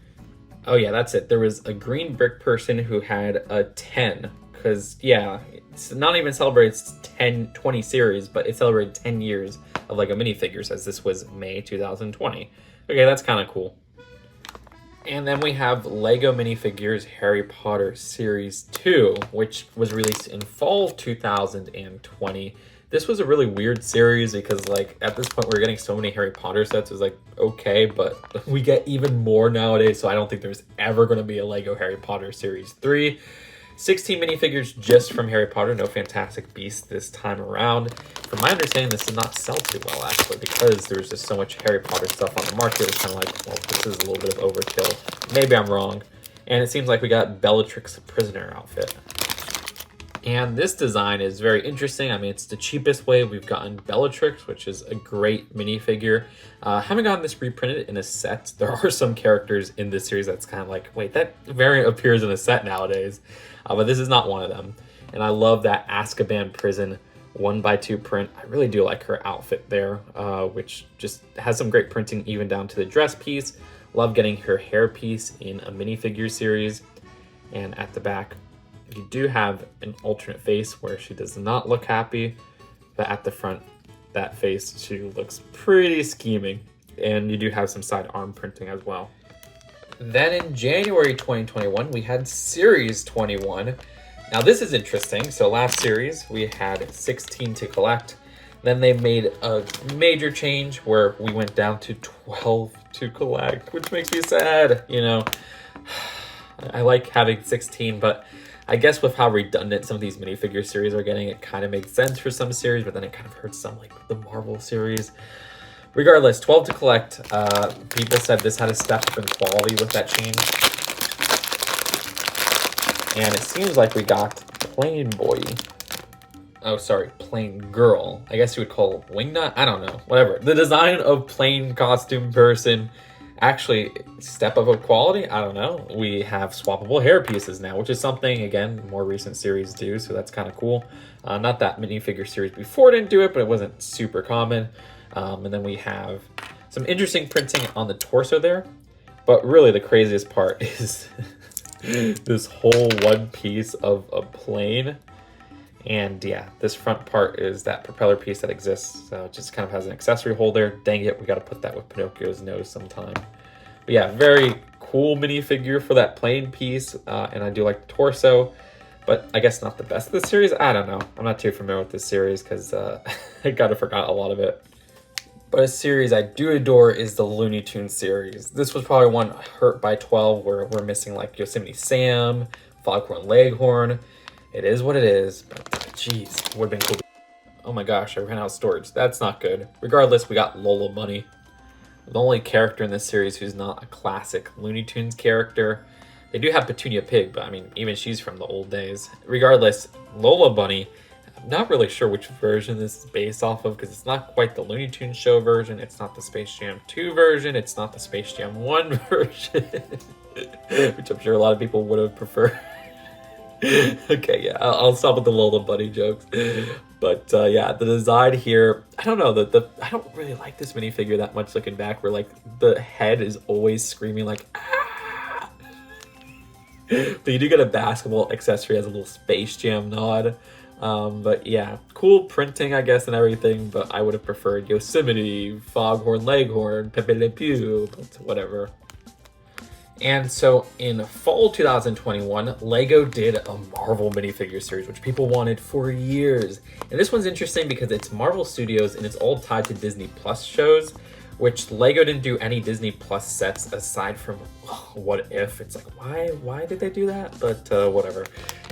Speaker 1: Oh yeah, that's it. There was a green brick person who had a 10, because yeah, it's not even celebrates 20 series, but it celebrated 10 years of LEGO minifigures, as this was May 2020. Okay, that's kind of cool. And then we have LEGO Minifigures Harry Potter Series 2, which was released in fall 2020. This was a really weird series because, like, at this point we're getting so many Harry Potter sets. It was like, okay, but we get even more nowadays, so I don't think there's ever going to be a LEGO Harry Potter Series 3. 16 minifigures just from Harry Potter, no Fantastic Beasts this time around. From my understanding, this did not sell too well, actually, because there's just so much Harry Potter stuff on the market. It was kind of like, well, this is a little bit of overkill. Maybe I'm wrong. And it seems like we got Bellatrix prisoner outfit. And this design is very interesting. I mean, it's the cheapest way we've gotten Bellatrix, which is a great minifigure. Haven't gotten this reprinted in a set. There are some characters in this series that's kind of like, wait, that variant appears in a set nowadays. But this is not one of them. And I love that Azkaban prison 1x2 print. I really do like her outfit there, which just has some great printing even down to the dress piece. Love getting her hair piece in a minifigure series. And at the back, you do have an alternate face where she does not look happy, but at the front, that face, she looks pretty scheming. And you do have some side arm printing as well. Then in January 2021, we had Series 21. Now this is interesting. So last series, we had 16 to collect. Then they made a major change where we went down to 12 to collect, which makes me sad. You know, I like having 16, but I guess with how redundant some of these minifigure series are getting, it kind of makes sense for some series, but then it kind of hurts some, like the Marvel series. Regardless, 12 to collect. People said this had a step up in quality with that change. And it seems like we got Plain Boy. Oh, sorry, Plain Girl. I guess you would call Wingnut? I don't know. Whatever. The design of plain costume person. Actually, step up of quality? I don't know. We have swappable hair pieces now, which is something, again, more recent series do, so that's kind of cool. Not that minifigure series before didn't do it, but it wasn't super common. And then we have some interesting printing on the torso there. But really the craziest part is this whole one piece of a plane. And yeah, this front part is that propeller piece that exists. So it just kind of has an accessory holder. Dang it, we got to put that with Pinocchio's nose sometime. But yeah, very cool minifigure for that plane piece. And I do like the torso, but I guess not the best of the series. I don't know. I'm not too familiar with this series because I kind of forgot a lot of it. But a series I do adore is the Looney Tunes series. This was probably one hurt by 12 where we're missing like Yosemite Sam, Foghorn Leghorn. It is what it is, but geez, would have been cool. Oh my gosh, I ran out of storage. That's not good. Regardless, we got Lola Bunny. The only character in this series who's not a classic Looney Tunes character. They do have Petunia Pig, but I mean, even she's from the old days. Regardless, Lola Bunny, I'm not really sure which version this is based off of because it's not quite the Looney Tunes show version. It's not the Space Jam 2 version. It's not the Space Jam 1 version, which I'm sure a lot of people would have preferred. Okay, yeah, I'll stop with the Lola Bunny jokes. But yeah, the design here, I don't know, I don't really like this minifigure that much looking back, where like the head is always screaming like, ah! But you do get a basketball accessory as a little Space Jam nod. But yeah, cool printing, I guess, and everything, but I would have preferred Yosemite, Foghorn Leghorn, Pepe Le Pew, but whatever. And so in fall 2021, LEGO did a Marvel minifigure series, which people wanted for years. And this one's interesting because it's Marvel Studios and it's all tied to Disney Plus shows, which LEGO didn't do any Disney Plus sets aside from What If. It's like, why did they do that? But whatever.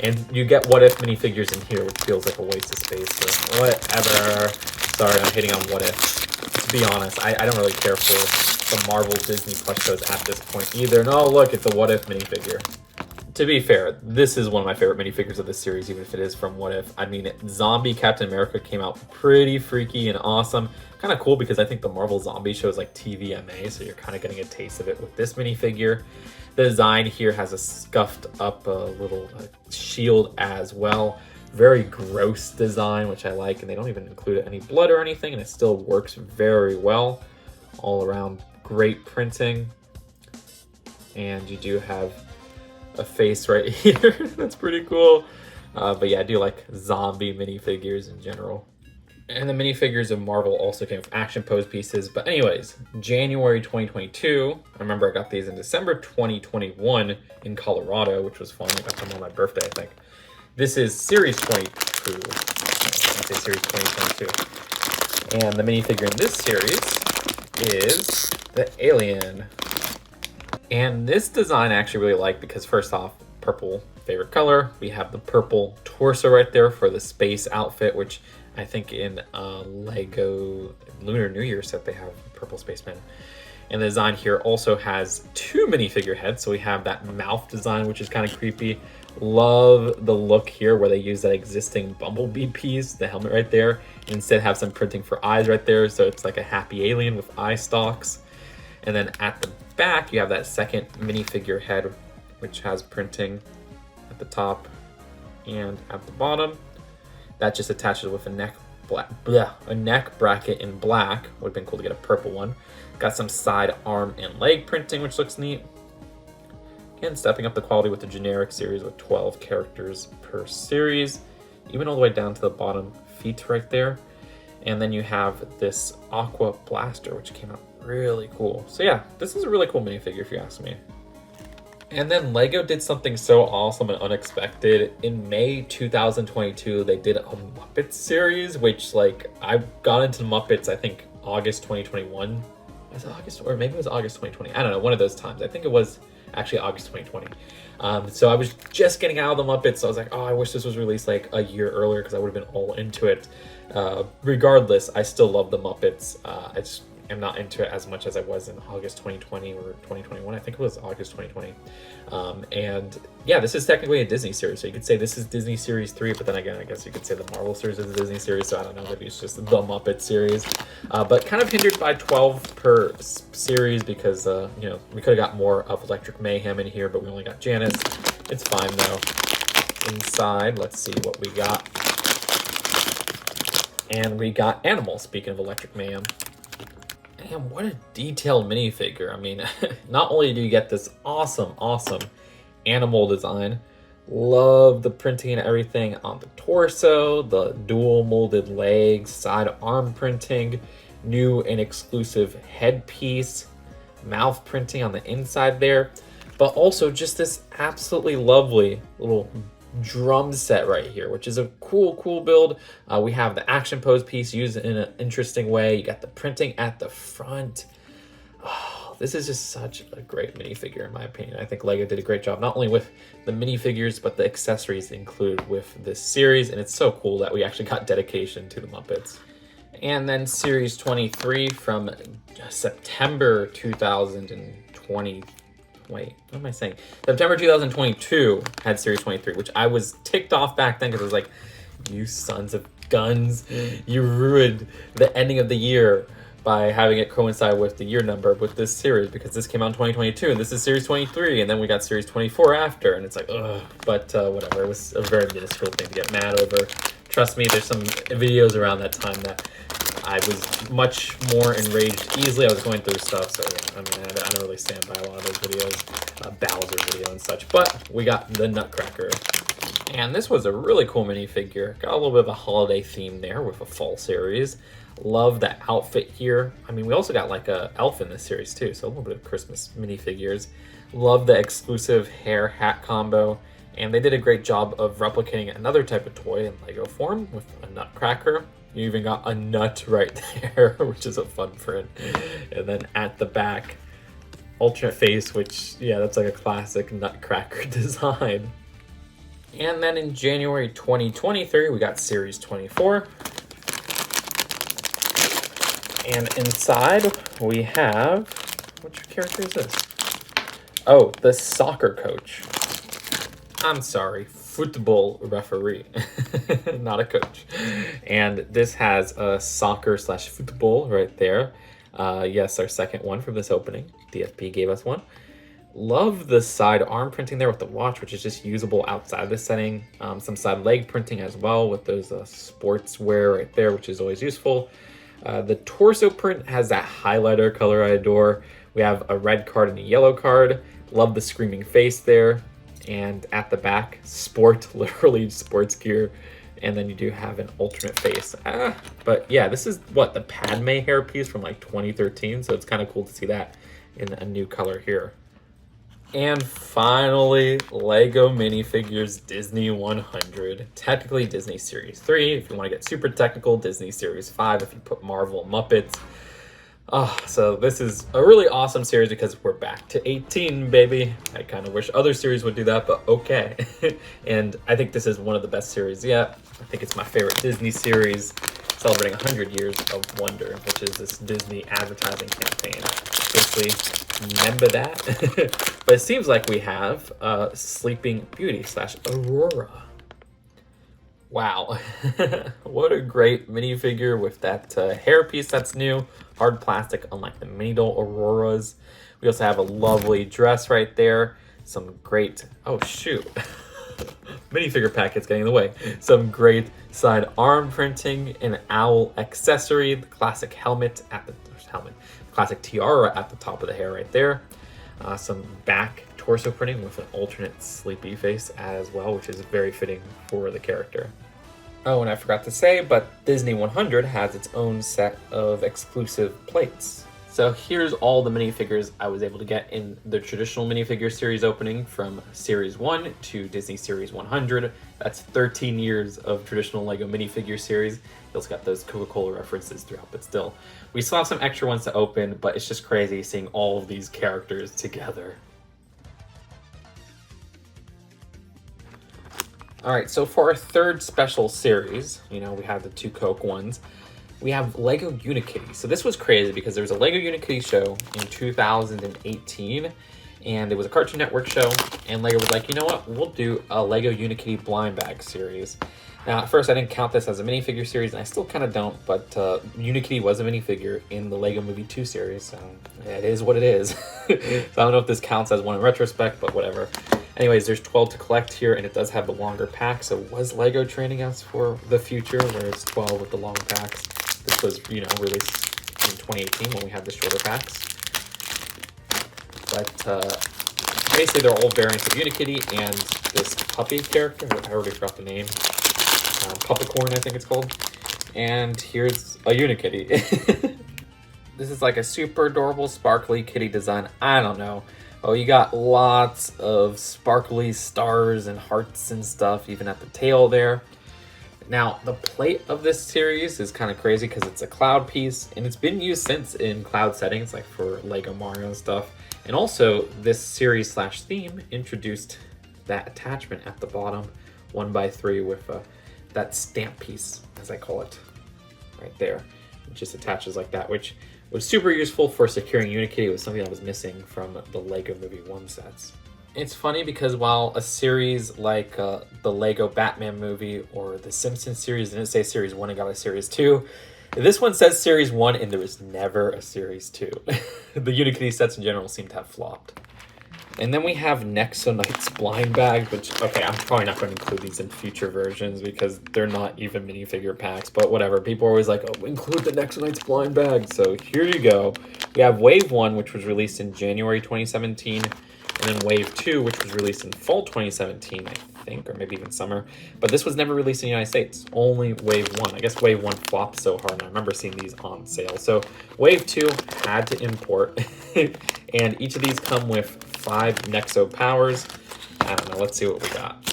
Speaker 1: And you get What If minifigures in here, which feels like a waste of space, but whatever. Sorry, I'm hating on What If. To be honest, I don't really care for the Marvel Disney Plus shows at this point either. No, look, it's a What If minifigure. To be fair, this is one of my favorite minifigures of this series, even if it is from What If. I mean, Zombie Captain America came out pretty freaky and awesome. Kind of cool because I think the Marvel Zombie show is like TVMA, so you're kind of getting a taste of it with this minifigure. The design here has a scuffed up little shield as well. Very gross design, which I like, and they don't even include any blood or anything, and it still works very well. All around great printing. And you do have a face right here. That's pretty cool. But yeah, I do like zombie minifigures in general. And the minifigures of Marvel also came with action pose pieces. But anyways, January 2022. I remember I got these in December 2021 in Colorado, which was fun. I got them on my birthday, I think. This is Series 22. I say Series 2022. And the minifigure in this series is the Alien. And this design I actually really like because first off, purple, favorite color. We have the purple torso right there for the space outfit, which I think in LEGO Lunar New Year set they have purple spaceman. And the design here also has two minifigure heads. So we have that mouth design, which is kind of creepy. Love the look here where they use that existing Bumblebee piece, the helmet right there, and instead have some printing for eyes right there. So it's like a happy alien with eye stalks. And then at the back, you have that second minifigure head, which has printing at the top and at the bottom. That just attaches with a neck bracket in black. Would have been cool to get a purple one. Got some side arm and leg printing, which looks neat. Again, stepping up the quality with the generic series with 12 characters per series, even all the way down to the bottom feet right there. And then you have this Aqua Blaster, which came out really cool. So yeah, this is a really cool minifigure if you ask me. And then LEGO did something so awesome and unexpected. In May 2022, they did a Muppets series, which like I got into Muppets, I think August 2021. Was it August? Or maybe it was August 2020. I don't know, one of those times. I think it was actually August 2020. So I was just getting out of the Muppets, so I was like, oh, I wish this was released like a year earlier because I would have been all into it. Regardless, I still love the Muppets. I just am not into it as much as I was in August 2020 or 2021. I think it was August 2020. And yeah, this is technically a Disney series, so you could say this is Disney Series 3, but then again, I guess you could say the Marvel series is a Disney series, so I don't know, maybe it's just the Muppet series. But kind of hindered by 12 per series because, you know, we could have got more of Electric Mayhem in here, but we only got Janice. It's fine though. Inside, let's see what we got. And we got Animal, speaking of Electric Mayhem. Damn, what a detailed minifigure. I mean, not only do you get this awesome animal design, love the printing and everything on the torso, the dual molded legs, side arm printing, new and exclusive headpiece, mouth printing on the inside there, but also just this absolutely lovely little drum set right here, which is a cool build. We have the action pose piece used in an interesting way. You got the printing at the front. Oh, this is just such a great minifigure in my opinion. I think LEGO did a great job, not only with the minifigures, but the accessories included with this series. And it's so cool that we actually got dedication to the Muppets. And then Series 23 from September 2020. Wait, what am I saying? September 2022 had Series 23, which I was ticked off back then because I was like, you sons of guns, you ruined the ending of the year by having it coincide with the year number with this series, because this came out in 2022 and this is Series 23, and then we got Series 24 after, and it's like, ugh. But whatever, it was a very minuscule thing to get mad over. Trust me, there's some videos around that time that I was much more enraged easily. I was going through stuff, so I mean, I don't really stand by a lot of those videos, Bowser video and such. But we got the Nutcracker, and this was a really cool minifigure. Got a little bit of a holiday theme there with a fall series. Love the outfit here. I mean, we also got like a elf in this series too, so a little bit of Christmas minifigures. Love the exclusive hair hat combo. And they did a great job of replicating another type of toy in Lego form with a Nutcracker. You even got a nut right there, which is a fun print. And then at the back, alternate face, which, yeah, that's like a classic Nutcracker design. And then in January 2023, we got Series 24. And inside, we have, which character is this? Oh, the soccer coach. I'm sorry, football referee, not a coach. And this has a soccer/football right there. Yes, our second one from this opening. DFB gave us one. Love the side arm printing there with the watch, which is just usable outside the setting. Some side leg printing as well with those sportswear right there, which is always useful. The torso print has that highlighter color I adore. We have a red card and a yellow card. Love the screaming face there. And at the back, literally sports gear. And then you do have an alternate face. But yeah, this is what, the Padme hairpiece from like 2013. So it's kind of cool to see that in a new color here. And finally, LEGO Minifigures Disney 100. Technically Disney Series 3. If you want to get super technical, Disney Series 5 if you put Marvel and Muppets. So this is a really awesome series because we're back to 18, baby. I kind of wish other series would do that, but okay. And I think this is one of the best series yet. I think it's my favorite Disney series, celebrating 100 years of wonder, which is this Disney advertising campaign. Basically, remember that? But it seems like we have Sleeping Beauty / Aurora. Wow, what a great minifigure with that hairpiece that's new, hard plastic, unlike the mini doll Auroras. We also have a lovely dress right there, some great, oh shoot, minifigure packets getting in the way. Some great side arm printing, an owl accessory, the classic classic tiara at the top of the hair right there. Some back torso printing with an alternate sleepy face as well, which is very fitting for the character. Oh, and I forgot to say, but Disney 100 has its own set of exclusive plates. So here's all the minifigures I was able to get in the traditional minifigure series opening from Series 1 to Disney Series 100. That's 13 years of traditional LEGO minifigure series. You also got those Coca-Cola references throughout, but still. We still have some extra ones to open, but it's just crazy seeing all of these characters together. All right, so for our third special series, you know, we have the 2 Coke ones. We have Lego Unikitty. So this was crazy because there was a Lego Unikitty show in 2018, and it was a Cartoon Network show, and Lego was like, you know what, we'll do a Lego Unikitty blind bag series. Now, at first, I didn't count this as a minifigure series, and I still kind of don't, but Unikitty was a minifigure in the Lego Movie 2 series, so it is what it is. So I don't know if this counts as one in retrospect, but whatever. Anyways, there's 12 to collect here, and it does have the longer pack, so was Lego training us for the future, where it's 12 with the long packs? This was, you know, released in 2018 when we had the shorter packs. But basically, they're all variants of Unikitty and this puppy character. I already forgot the name. Puppicorn, I think it's called. And here's a Unikitty. This is like a super adorable, sparkly kitty design. I don't know. Oh, you got lots of sparkly stars and hearts and stuff, even at the tail there. Now, the plate of this series is kind of crazy because it's a cloud piece, and it's been used since in cloud settings, like for Lego Mario and stuff. And also, this series / theme introduced that attachment at the bottom, 1x3 with that stamp piece, as I call it, right there. It just attaches like that, which was super useful for securing Unikitty. It was something that was missing from the Lego Movie 1 sets. It's funny because while a series like the Lego Batman movie or the Simpsons series didn't say Series 1 and got a Series 2, this one says Series 1 and there was never a Series 2. The Unikitty sets in general seem to have flopped. And then we have Nexo Knight's blind bag, which, okay, I'm probably not going to include these in future versions because they're not even minifigure packs, but whatever. People are always like, oh, include the Nexo Knight's blind bag. So here you go. We have Wave 1, which was released in January 2017, and then Wave 2, which was released in fall 2017, I think, or maybe even summer. But this was never released in the United States, only Wave 1. I guess Wave 1 flopped so hard, and I remember seeing these on sale. So Wave 2 had to import, and each of these come with 5 Nexo powers. I don't know, let's see what we got.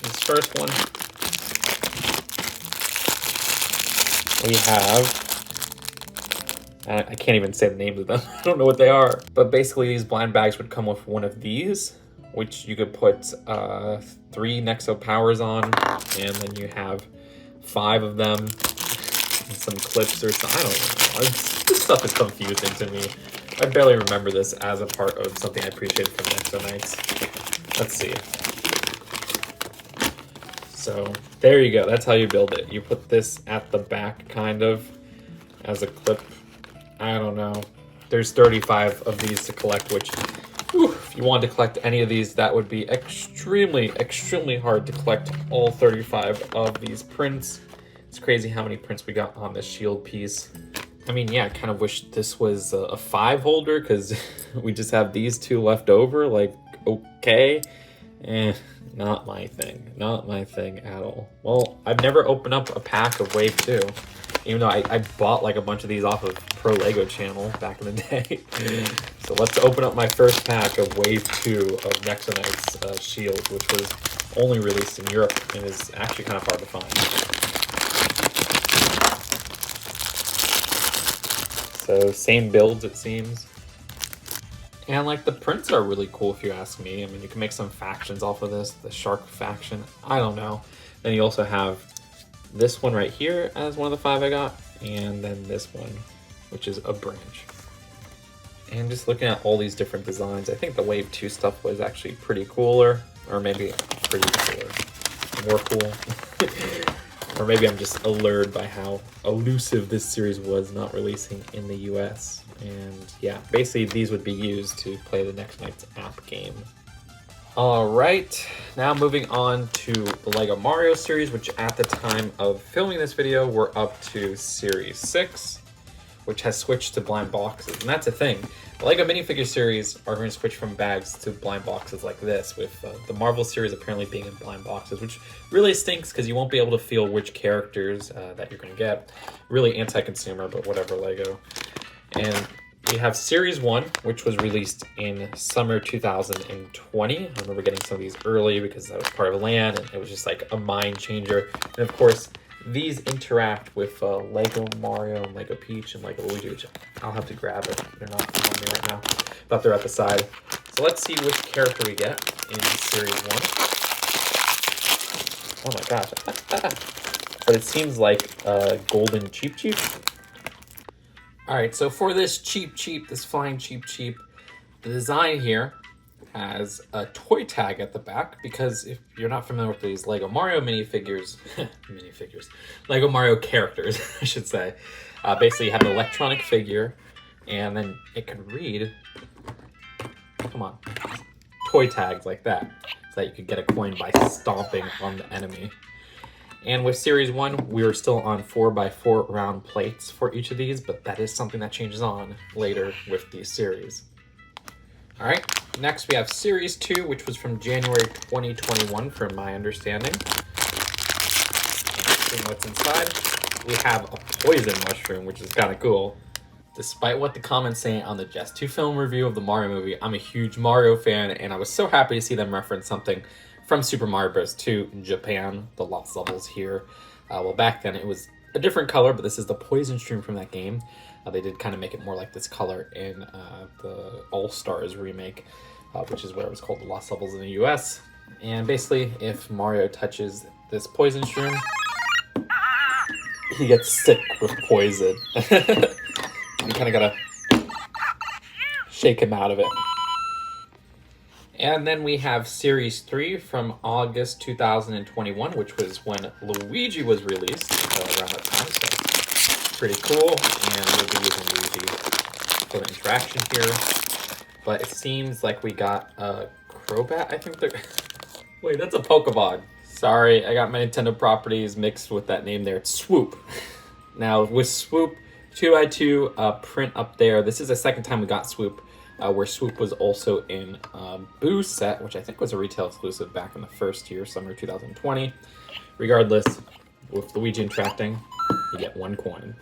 Speaker 1: This first one, we have, I can't even say the names of them. I don't know what they are. But basically these blind bags would come with one of these, which you could put 3 Nexo powers on, and then you have 5 of them, and some clips or something. I don't even know. This stuff is confusing to me. I barely remember this as a part of something I appreciated from Nexo Knights. Let's see. So there you go. That's how you build it. You put this at the back, kind of, as a clip. I don't know. There's 35 of these to collect, which, whew, if you wanted to collect any of these, that would be extremely, extremely hard to collect all 35 of these prints. It's crazy how many prints we got on this shield piece. I mean, yeah, I kind of wish this was a 5 holder because we just have these 2 left over. Like, okay. Not my thing. Not my thing at all. Well, I've never opened up a pack of Wave 2. Even though I bought like a bunch of these off of Pro Lego channel back in the day. So let's open up my first pack of Wave 2 of Nexo Knight's Shield, which was only released in Europe and is actually kind of hard to find. So same builds, it seems. And like the prints are really cool if you ask me. I mean, you can make some factions off of this. The shark faction, I don't know. Then you also have this one right here as one of the 5 I got. And then this one, which is a branch. And just looking at all these different designs, I think the Wave 2 stuff was actually pretty cooler. Or maybe pretty cooler. More cool. Or maybe I'm just allured by how elusive this series was not releasing in the US. And yeah, basically these would be used to play the Nexo Knights app game. Alright, now moving on to the Lego Mario series, which at the time of filming this video, we're up to Series 6, which has switched to blind boxes. And that's a thing. The Lego minifigure series are going to switch from bags to blind boxes like this, with the Marvel series apparently being in blind boxes, which really stinks because you won't be able to feel which characters that you're going to get. Really anti-consumer, but whatever, Lego. And we have Series 1, which was released in summer 2020. I remember getting some of these early because that was part of LAN, and it was just like a mind changer. And of course, these interact with Lego Mario and Lego Peach and Lego Luigi, which I'll have to grab it. They're not on me right now, but they're at the side. So let's see which character we get in Series 1. Oh my gosh. But it seems like golden Cheep Cheep. All right, so for this Cheep Cheep, this flying Cheep Cheep, the design here has a toy tag at the back, because if you're not familiar with these Lego Mario minifigures, Lego Mario characters, I should say, basically you have an electronic figure, and then it can read, come on, toy tags like that, so that you could get a coin by stomping on the enemy. And with Series 1, we were still on 4x4 round plates for each of these, but that is something that changes on later with these series. All right, next we have Series 2, which was from January 2021, from my understanding. And what's inside, we have a poison mushroom, which is kind of cool. Despite what the comments say on the Just 2 film review of the Mario movie, I'm a huge Mario fan, and I was so happy to see them reference something from Super Mario Bros. 2 Japan, the Lost Levels here. Well, back then it was a different color, but this is the poison stream from that game. They did kind of make it more like this color in the All-Stars remake, which is where it was called the Lost Levels in the US. And basically, if Mario touches this poison stream, he gets sick with poison. You kind of gotta shake him out of it. And then we have Series 3 from August 2021, which was when Luigi was released around that time. So pretty cool, and we'll be using Luigi for the interaction here. But it seems like we got a Crobat, I think they're... Wait, that's a Pokemon. Sorry, I got my Nintendo properties mixed with that name there. It's Swoop. Now, with Swoop, 2x2 print up there. This is the second time we got Swoop, where Swoop was also in Boo's set, which I think was a retail exclusive back in the first year, summer 2020. Regardless, with Luigi interacting, you get 1 coin.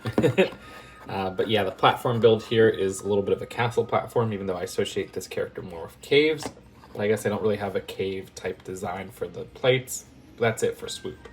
Speaker 1: But yeah, the platform build here is a little bit of a castle platform, even though I associate this character more with caves. But I guess I don't really have a cave type design for the plates. But that's it for Swoop.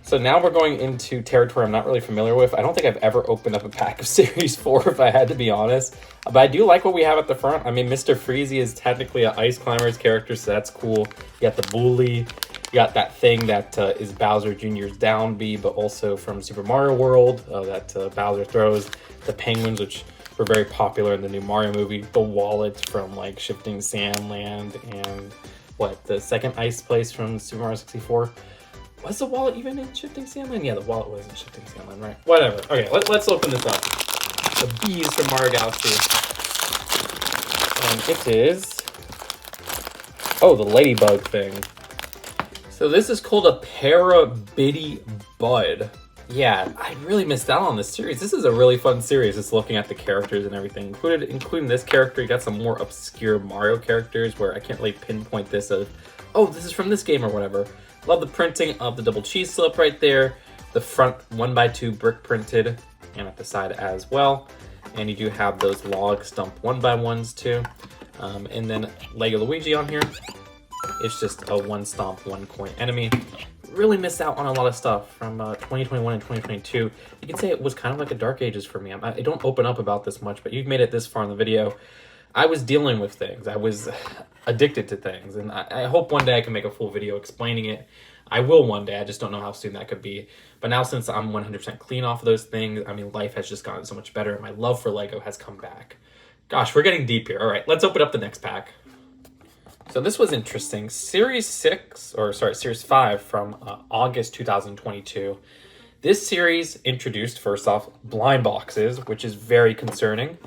Speaker 1: So now we're going into territory I'm not really familiar with. I don't think I've ever opened up a pack of Series 4, if I had to be honest. But I do like what we have at the front. I mean, Mr. Freezy is technically an Ice Climbers character, so that's cool. You got the Bully. You got that thing that is Bowser Jr.'s down B, but also from Super Mario World that Bowser throws. The penguins, which were very popular in the new Mario movie. The wallet from like Shifting Sandland, and what, the second ice place from Super Mario 64. Was the wallet even in Shifting Sandland? Yeah, the wallet was in Shifting Sandland, right? Whatever. Okay, let's open this up. The bees from Mario Galaxy. And it is... Oh, the ladybug thing. So this is called a Parabitty Bud. Yeah, I really missed out on this series. This is a really fun series, just looking at the characters and everything. Including this character, you got some more obscure Mario characters where I can't really pinpoint this as, oh, this is from this game or whatever. Love the printing of the double cheese slip right there. The front 1x2 brick printed, and at the side as well. And you do have those log stump 1x1s too. And then Lego Luigi on here. It's just a 1 stomp, 1 coin enemy. Really missed out on a lot of stuff from 2021 and 2022. You can say it was kind of like a Dark Ages for me. I don't open up about this much, but you've made it this far in the video. I was dealing with things. I was addicted to things, and I hope one day I can make a full video explaining it. I will one day, I just don't know how soon that could be. But now, since I'm 100% clean off of those things, I mean, life has just gotten so much better, and my love for Lego has come back. Gosh, we're getting deep here. All right, let's open up the next pack. So this was interesting. Series 5 from August 2022. This series introduced, first off, blind boxes, which is very concerning.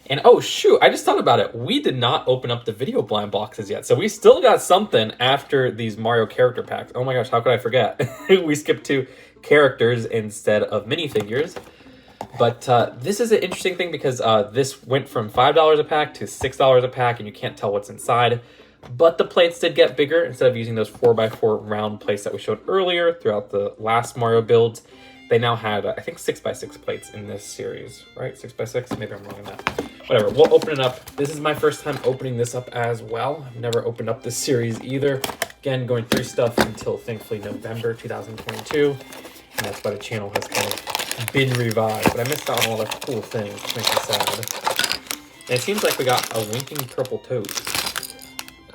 Speaker 1: And oh shoot, I just thought about it. We did not open up the video blind boxes yet. So we still got something after these Mario character packs. Oh my gosh, how could I forget? We skipped to characters instead of minifigures. But this is an interesting thing because this went from $5 a pack to $6 a pack, and you can't tell what's inside. But the plates did get bigger. Instead of using those 4x4 round plates that we showed earlier throughout the last Mario builds, they now had, I think, 6x6 plates in this series, right? 6x6? Maybe I'm wrong on that. Whatever, we'll open it up. This is my first time opening this up as well. I've never opened up this series either. Again, going through stuff until, thankfully, November 2022. And that's why the channel has kind of been revived. But I missed out on all the cool things, which makes me sad. And it seems like we got a winking purple toad.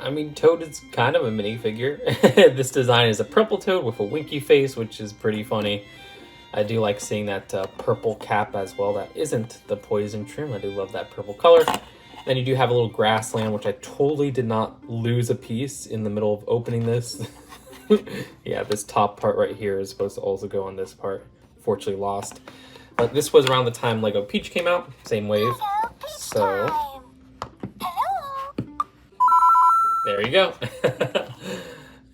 Speaker 1: I mean, Toad is kind of a minifigure. This design is a purple Toad with a winky face, which is pretty funny. I do like seeing that purple cap as well. That isn't the poison trim. I do love that purple color. Then you do have a little grassland, which I totally did not lose a piece in the middle of opening this. Yeah, this top part right here is supposed to also go on this part. Fortunately lost. But this was around the time Lego Peach came out. Same wave. So there you go.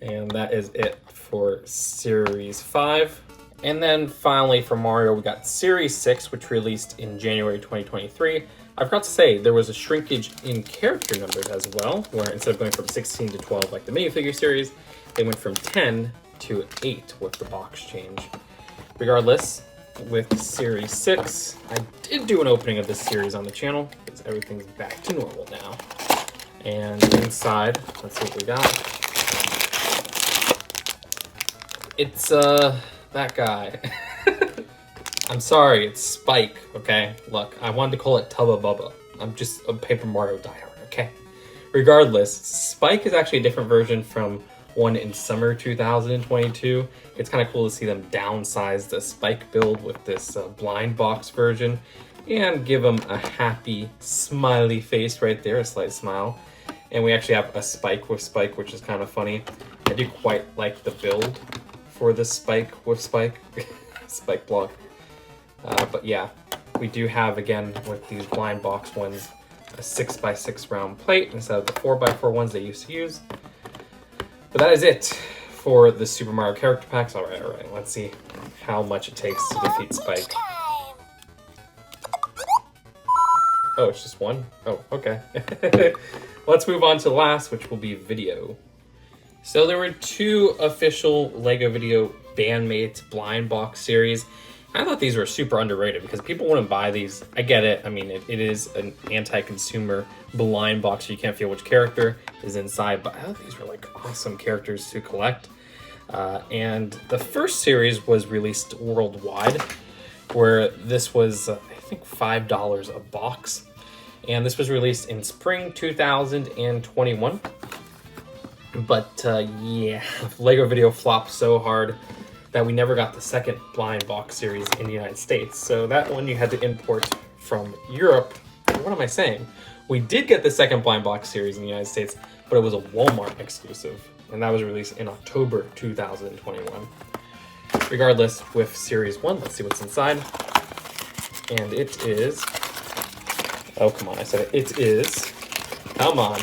Speaker 1: And that is it for Series 5. And then finally for Mario, we got Series 6, which released in January 2023. I forgot to say, there was a shrinkage in character numbers as well, where instead of going from 16 to 12 like the minifigure series, they went from 10 to 8 with the box change. Regardless, with Series 6, I did do an opening of this series on the channel, because everything's back to normal now. And inside, let's see what we got. It's, that guy. I'm sorry, it's Spike, okay? Look, I wanted to call it Tubba Bubba. I'm just a Paper Mario diehard, okay? Regardless, Spike is actually a different version from one in summer 2022. It's kind of cool to see them downsize the Spike build with this blind box version and give him a happy, smiley face right there, a slight smile. And we actually have a Spike with Spike, which is kind of funny. I do quite like the build for the Spike with Spike. Spike block. But yeah, we do have, again, with these blind box ones, a 6x6 round plate instead of the 4x4 ones they used to use. But that is it for the Super Mario character packs. All right, let's see how much it takes to defeat Spike. Oh, it's just one? Oh, okay. Let's move on to the last, which will be Vidiyo. So there were 2 official LEGO Vidiyo Bandmates blind box series. I thought these were super underrated because people wouldn't buy these. I get it. I mean, it is an anti-consumer blind box, so you can't feel which character is inside, but I thought these were like awesome characters to collect. And the first series was released worldwide, where this was, I think, $5 a box. And this was released in spring 2021. But yeah, LEGO Vidiyo flopped so hard that we never got the second blind box series in the United States. So that one you had to import from Europe. What am I saying? We did get the second blind box series in the United States, but it was a Walmart exclusive. And that was released in October 2021. Regardless, with Series 1, let's see what's inside. And it is... Oh, come on, I said it. It is... Come on.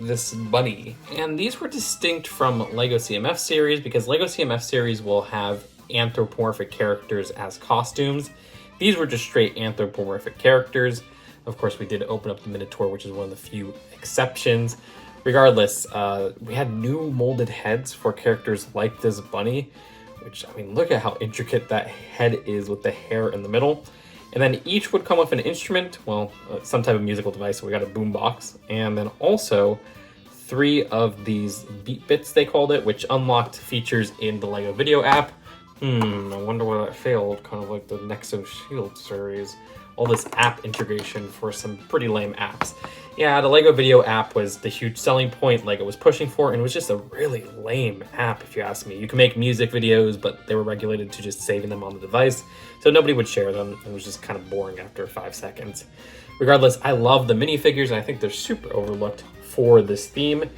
Speaker 1: This bunny. And these were distinct from LEGO CMF series because LEGO CMF series will have anthropomorphic characters as costumes. These were just straight anthropomorphic characters. Of course, we did open up the Minotaur, which is one of the few exceptions. Regardless, we had new molded heads for characters like this bunny, which, I mean, look at how intricate that head is with the hair in the middle. And then each would come with an instrument, well, some type of musical device, so we got a boombox. And then also 3 of these beat bits, they called it, which unlocked features in the LEGO Vidiyo app. I wonder why that failed, kind of like the Nexo Shield series. All this app integration for some pretty lame apps. Yeah, the LEGO Vidiyo app was the huge selling point LEGO was pushing for, and it was just a really lame app, if you ask me. You can make music videos, but they were regulated to just saving them on the device, so nobody would share them. It was just kind of boring after 5 seconds. Regardless, I love the minifigures, and I think they're super overlooked for this theme.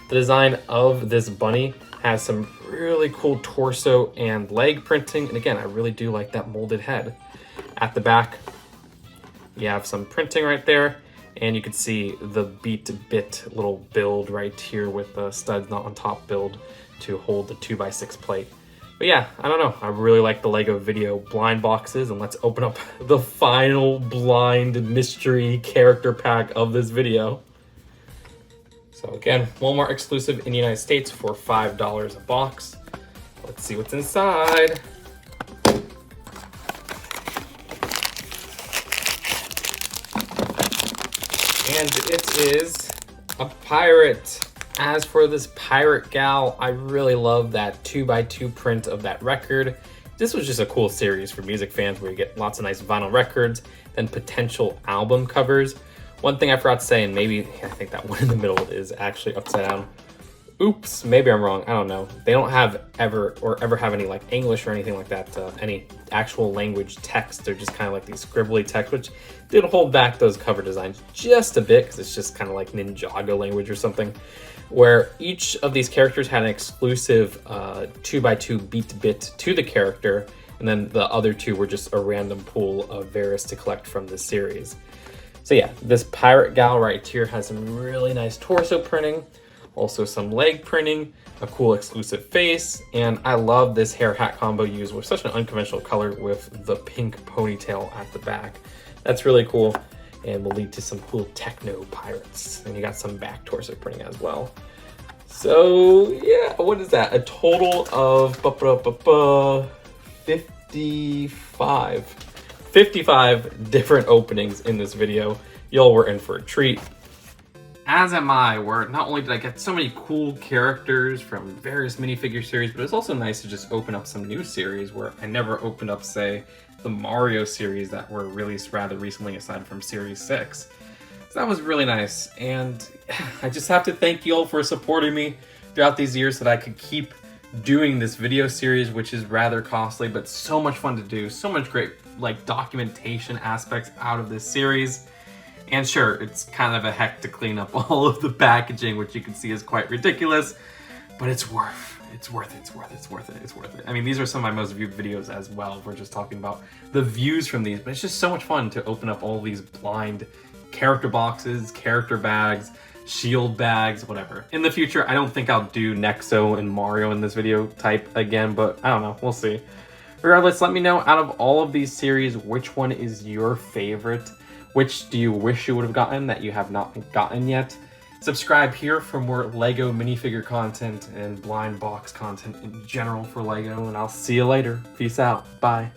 Speaker 1: The design of this bunny has some really cool torso and leg printing, and again, I really do like that molded head. At the back, you have some printing right there, and you can see the beat bit little build right here with the studs not on top build to hold the 2x6 plate. But yeah, I don't know. I really like the LEGO Vidiyo blind boxes, and let's open up the final blind mystery character pack of this video. So again, Walmart exclusive in the United States for $5 a box. Let's see what's inside. And it is a pirate. As for this pirate gal, I really love that 2x2 print of that record. This was just a cool series for music fans where you get lots of nice vinyl records, then potential album covers. One thing I forgot to say, and maybe I think that one in the middle is actually upside down. Oops, maybe I'm wrong. I don't know. They don't have ever have any like English or anything like that, any actual language text. They're just kind of like these scribbly text, which did hold back those cover designs just a bit because it's just kind of like Ninjago language or something, where each of these characters had an exclusive 2x2 beat bit to the character, and then the other two were just a random pool of various to collect from this series. So yeah, this pirate gal right here has some really nice torso printing, also some leg printing, a cool exclusive face, and I love this hair hat combo used with such an unconventional color with the pink ponytail at the back. That's really cool and will lead to some cool techno pirates. And you got some back torso printing as well. So yeah, what is that? A total of 55 different openings in this video. Y'all were in for a treat. As am I, where not only did I get so many cool characters from various minifigure series, but it's also nice to just open up some new series where I never opened up, say, the Mario series that were released rather recently aside from Series 6. So that was really nice, and I just have to thank you all for supporting me throughout these years so that I could keep doing this video series, which is rather costly, but so much fun to do, so much great like documentation aspects out of this series. And sure, it's kind of a heck to clean up all of the packaging, which you can see is quite ridiculous, but it's worth it. I mean, these are some of my most viewed videos as well. We're just talking about the views from these, but it's just so much fun to open up all these blind character boxes, character bags, shield bags, whatever. In the future, I don't think I'll do Nexo and Mario in this video type again, but I don't know, we'll see. Regardless, let me know out of all of these series, which one is your favorite? Which do you wish you would have gotten that you have not gotten yet? Subscribe here for more LEGO minifigure content and blind box content in general for LEGO, and I'll see you later. Peace out. Bye.